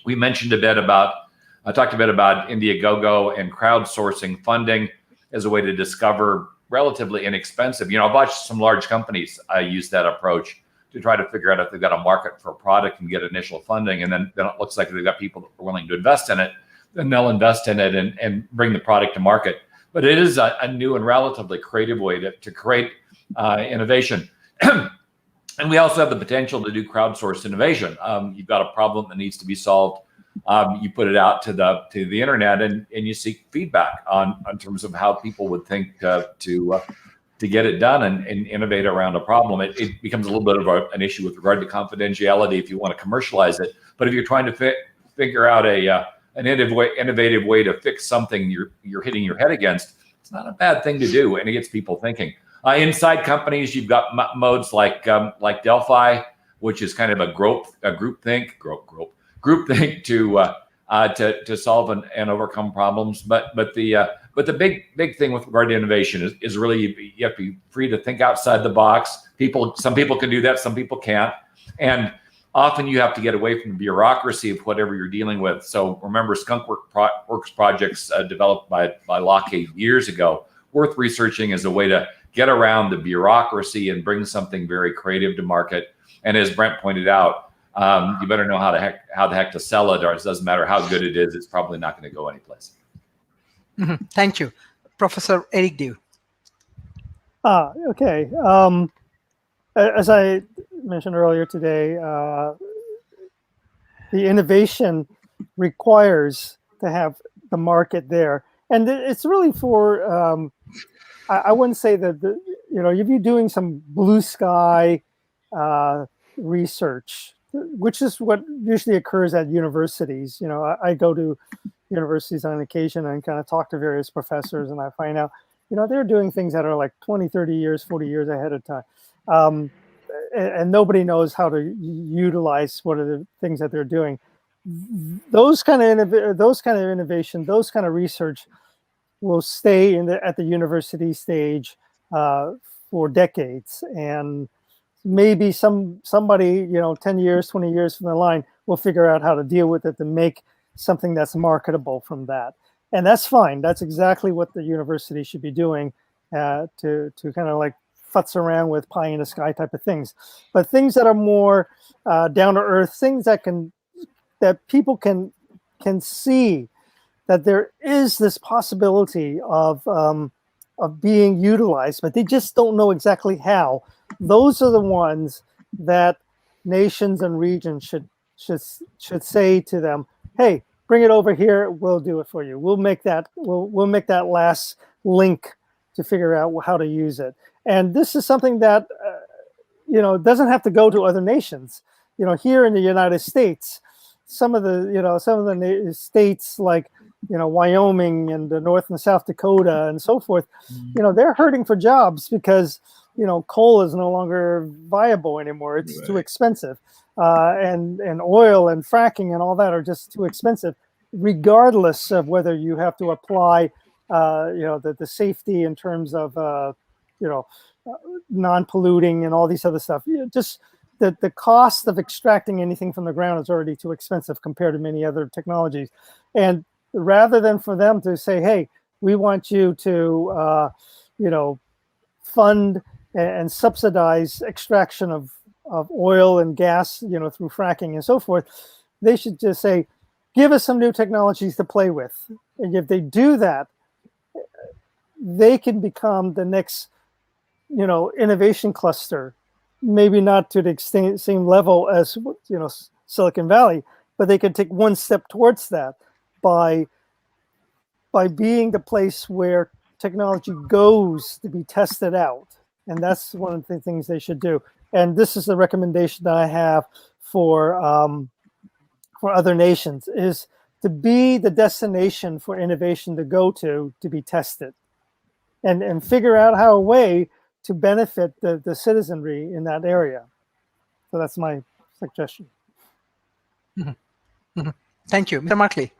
We mentioned I talked a bit about Indiegogo and crowdsourcing funding as a way to discover relatively inexpensive. You know, a bunch of some large companies use that approach to try to figure out if they've got a market for a product and get initial funding. And then it looks like they've got people that are willing to invest in it, then they'll invest in it and bring the product to market. But it is a new and relatively creative way to create innovation. And we also have the potential to do crowdsourced innovation. You've got a problem that needs to be solved. You put it out to the internet and you seek feedback on terms of how people would think to get it done and innovate around a problem. It becomes a little bit of an issue with regard to confidentiality if you want to commercialize it. But if you're trying to figure out an innovative way to fix something you're hitting your head against, it's not a bad thing to do, and it gets people thinking. Inside companies, you've got modes like Delphi, which is kind of a group think to solve and overcome problems. But the big thing with regard to innovation is really you have to be free to think outside the box. Some people can do that, some people can't, and often you have to get away from the bureaucracy of whatever you're dealing with. So remember, Skunk Works projects developed by Lockheed years ago, worth researching as a way to get around the bureaucracy and bring something very creative to market. And as Brent pointed out, you better know how the heck to sell it, or it doesn't matter how good it is, it's probably not going to go anyplace. Thank you. Professor Eric Dew. Okay. As I mentioned earlier today, the innovation requires to have the market there, and it's really for. I wouldn't say that if you're doing some blue sky research, which is what usually occurs at universities. I go to universities on occasion and kind of talk to various professors, and I find out, they're doing things that are like 20, 30 years, 40 years ahead of time. And nobody knows how to utilize what are the things that they're doing. Those kind of innovation, those kind of research will stay at the university stage for decades, and maybe somebody 10 years, 20 years from the line will figure out how to deal with it to make something that's marketable from that, and that's fine. That's exactly what the university should be doing, to kind of like futz around with pie in the sky type of things. But things that are more down to earth, things that people can see that there is this possibility of being utilized, but they just don't know exactly how. Those are the ones that nations and regions should say to them, "Hey, bring it over here. We'll do it for you. We'll make that last link to figure out how to use it." And this is something that doesn't have to go to other nations. Here in the United States, some of the states like Wyoming and North and South Dakota and so forth, they're hurting for jobs because coal is no longer viable anymore. It's too expensive, and oil and fracking and all that are just too expensive, regardless of whether you have to apply the safety in terms of non-polluting and all these other stuff. Just the cost of extracting anything from the ground is already too expensive compared to many other technologies. And rather than for them to say, "Hey, we want you to fund and subsidize extraction of oil and gas through fracking and so forth," they should just say, "Give us some new technologies to play with." And if they do that, they can become the next innovation cluster. Maybe not to the same level as Silicon Valley, but they can take one step towards that by being the place where technology goes to be tested out. And that's one of the things they should do. And this is the recommendation that I have for other nations, is to be the destination for innovation to go to be tested, and figure out how a way to benefit the citizenry in that area. So that's my suggestion. Mm-hmm. Mm-hmm. Thank you. Mr. Markley.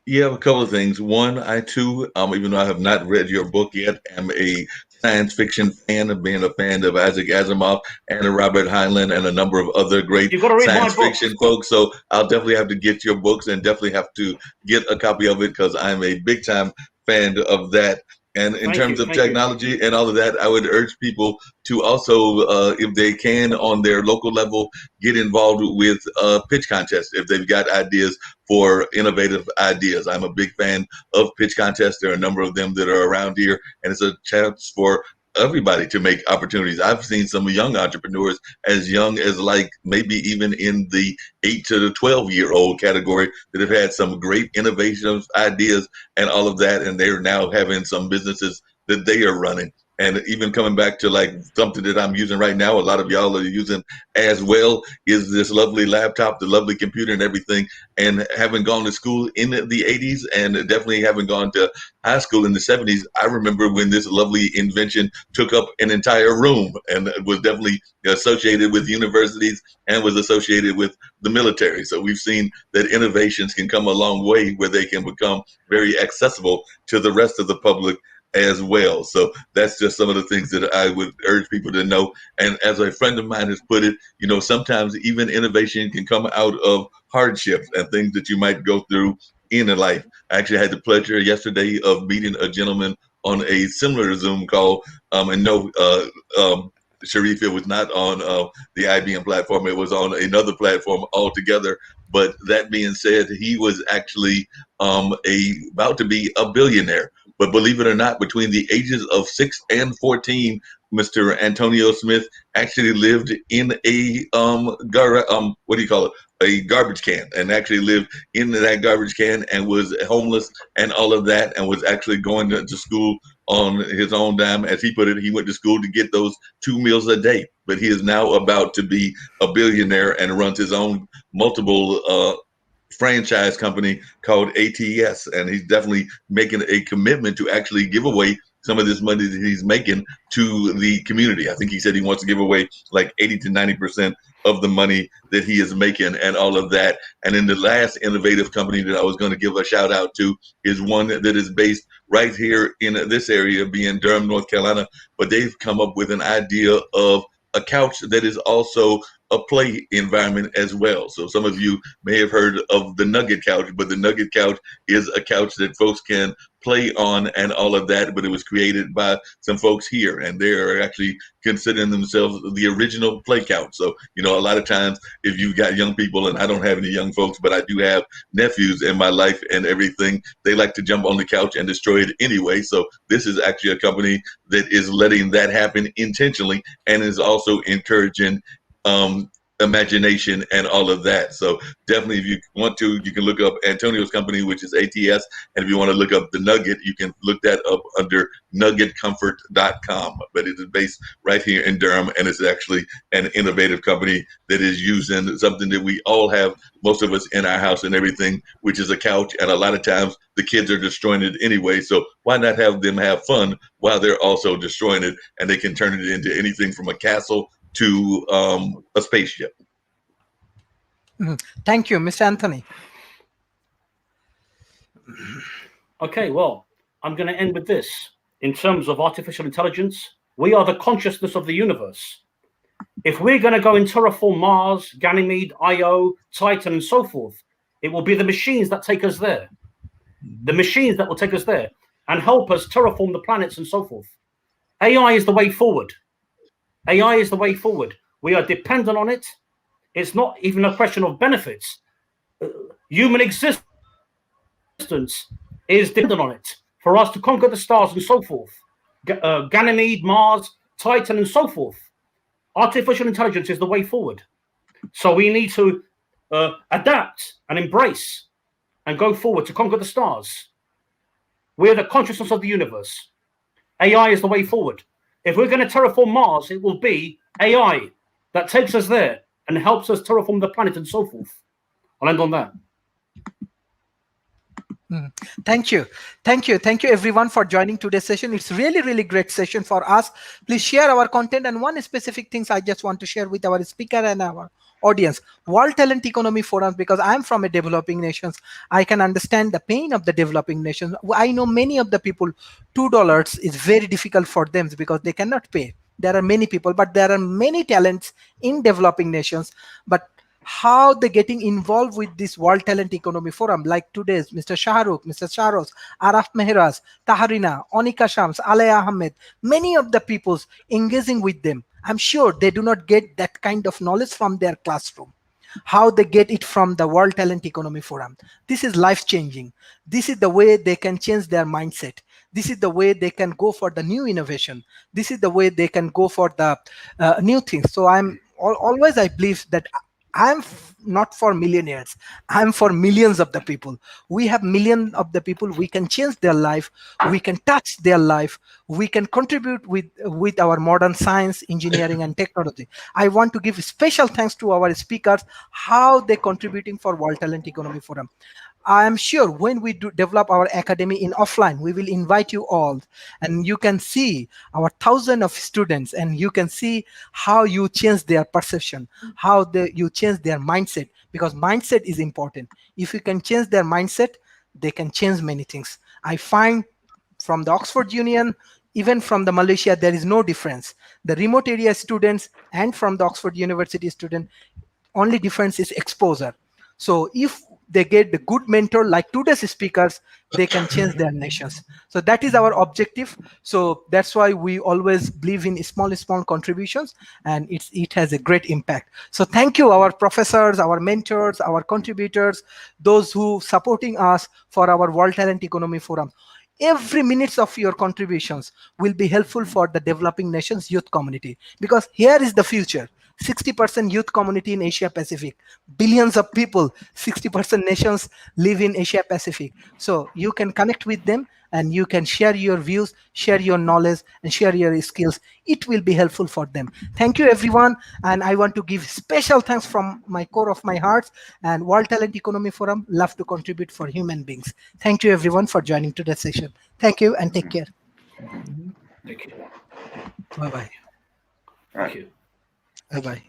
Yeah, a couple of things. One, I too, even though I have not read your book yet, am a science fiction fan, of being a fan of Isaac Asimov and Robert Heinlein and a number of other great science fiction folks. So I'll definitely have to get your books, and definitely have to get a copy of it, because I'm a big time fan of that. And in terms of technology and all of that, I would urge people to also, if they can, on their local level, get involved with pitch contests if they've got ideas for innovative ideas. I'm a big fan of pitch contests. There are a number of them that are around here, and it's a chance for everybody to make opportunities. I've seen some young entrepreneurs as young as like maybe even in the 8 to the 12-year-old category that have had some great innovative ideas and all of that, and they're now having some businesses that they are running. And even coming back to like something that I'm using right now, a lot of y'all are using as well, is this lovely laptop, the lovely computer and everything. And having gone to school in the 80s, and definitely having gone to high school in the 70s, I remember when this lovely invention took up an entire room, and was definitely associated with universities and was associated with the military. So we've seen that innovations can come a long way, where they can become very accessible to the rest of the public as well. So that's just some of the things that I would urge people to know. And as a friend of mine has put it, sometimes even innovation can come out of hardships and things that you might go through in life. I actually had the pleasure yesterday of meeting a gentleman on a similar Zoom call. And no, Sharif, it was not on the IBM platform. It was on another platform altogether. But that being said, he was actually about to be a billionaire But believe it or not, between the ages of 6 and 14, Mr. Antonio Smith actually lived in a what do you call it? A garbage can, and actually lived in that garbage can and was homeless and all of that, and was actually going to school on his own dime. As he put it, he went to school to get those 2 meals a day. But he is now about to be a billionaire and runs his own multiple franchise company called ATS, and he's definitely making a commitment to actually give away some of this money that he's making to the community. I think he said he wants to give away like 80 to 90% of the money that he is making and all of that. And then the last innovative company that I was going to give a shout out to is one that is based right here in this area, being Durham, North Carolina. But they've come up with an idea of a couch that is also a play environment as well. So some of you may have heard of the Nugget couch, but the Nugget couch is a couch that folks can play on and all of that, but it was created by some folks here, and they are actually considering themselves the original play couch. So, you know, a lot of times if you've got young people, and I don't have any young folks, but I do have nephews in my life and everything, they like to jump on the couch and destroy it anyway. So this is actually a company that is letting that happen intentionally and is also encouraging imagination and all of that. So definitely, if you want to, you can look up Antonio's company, which is ATS. And if you want to look up the Nugget, you can look that up under nuggetcomfort.com. But it is based right here in Durham, and it's actually an innovative company that is using something that we all have, most of us in our house and everything, which is a couch. And a lot of times the kids are destroying it anyway. So why not have them have fun while they're also destroying it? And they can turn it into anything from a castle to a spaceship. Thank you, Mr. Anthony. Okay, well, I'm going to end with this. In terms of artificial intelligence, we are the consciousness of the universe. If we're going to go and terraform Mars, Ganymede, Io, Titan, and so forth, it will be the machines that take us there. The machines that will take us there and help us terraform the planets and so forth. AI is the way forward. AI is the way forward. We are dependent on it. It's not even a question of benefits. Human existence is dependent on it for us to conquer the stars and so forth. Ganymede, Mars, Titan, and so forth. Artificial intelligence is the way forward. So we need to adapt and embrace and go forward to conquer the stars. We're the consciousness of the universe. AI is the way forward. If we're going to terraform Mars, it will be AI that takes us there and helps us terraform the planet and so forth. I'll end on that. Thank you. Thank you. Thank you everyone for joining today's session. It's really, really great session for us. Please share our content. And one specific things I just want to share with our speaker and our audience, World Talent Economy Forums, because I'm from a developing nations, I can understand the pain of the developing nations. I know many of the people, $2 is very difficult for them because they cannot pay. There are many people, but there are many talents in developing nations. But how they getting involved with this World Talent Economy Forum, like today's Mr. Shahrukh, Mr. Sharos, Araf Mehraz, Taharina, Onika Shams, Alaya Ahmed, many of the peoples engaging with them. I'm sure they do not get that kind of knowledge from their classroom. How they get it from the World Talent Economy Forum. This is life-changing. This is the way they can change their mindset. This is the way they can go for the new innovation. This is the way they can go for the new things. So always I believe that I'm not for millionaires. I'm for millions of the people. We have millions of the people. We can change their life. We can touch their life. We can contribute with our modern science, engineering, and technology. I want to give special thanks to our speakers, how they're contributing for World Talent Economy Forum. I am sure when we do develop our academy in offline, we will invite you all, and you can see our thousands of students, and you can see how you change their perception, how you change their mindset, because mindset is important. If you can change their mindset, they can change many things. I find from the Oxford Union, even from the Malaysia, there is no difference. The remote area students and from the Oxford University student, only difference is exposure. So if they get the good mentor like today's speakers, they can change their nations. So that is our objective. So that's why we always believe in small contributions, and it has a great impact. So thank you, our professors, our mentors, our contributors, those who supporting us for our World Talent Economy Forum. every minute of your contributions will be helpful for the developing nations youth community, because here is the future. 60% youth community in Asia Pacific, billions of people, 60% nations live in Asia Pacific. So you can connect with them and you can share your views, share your knowledge, and share your skills. It will be helpful for them. Thank you, everyone. And I want to give special thanks from my core of my heart. And World Talent Economy Forum love to contribute for human beings. Thank you, everyone, for joining today's session. Thank you and take care. Thank you. Bye-bye. Thank you. Bye-bye.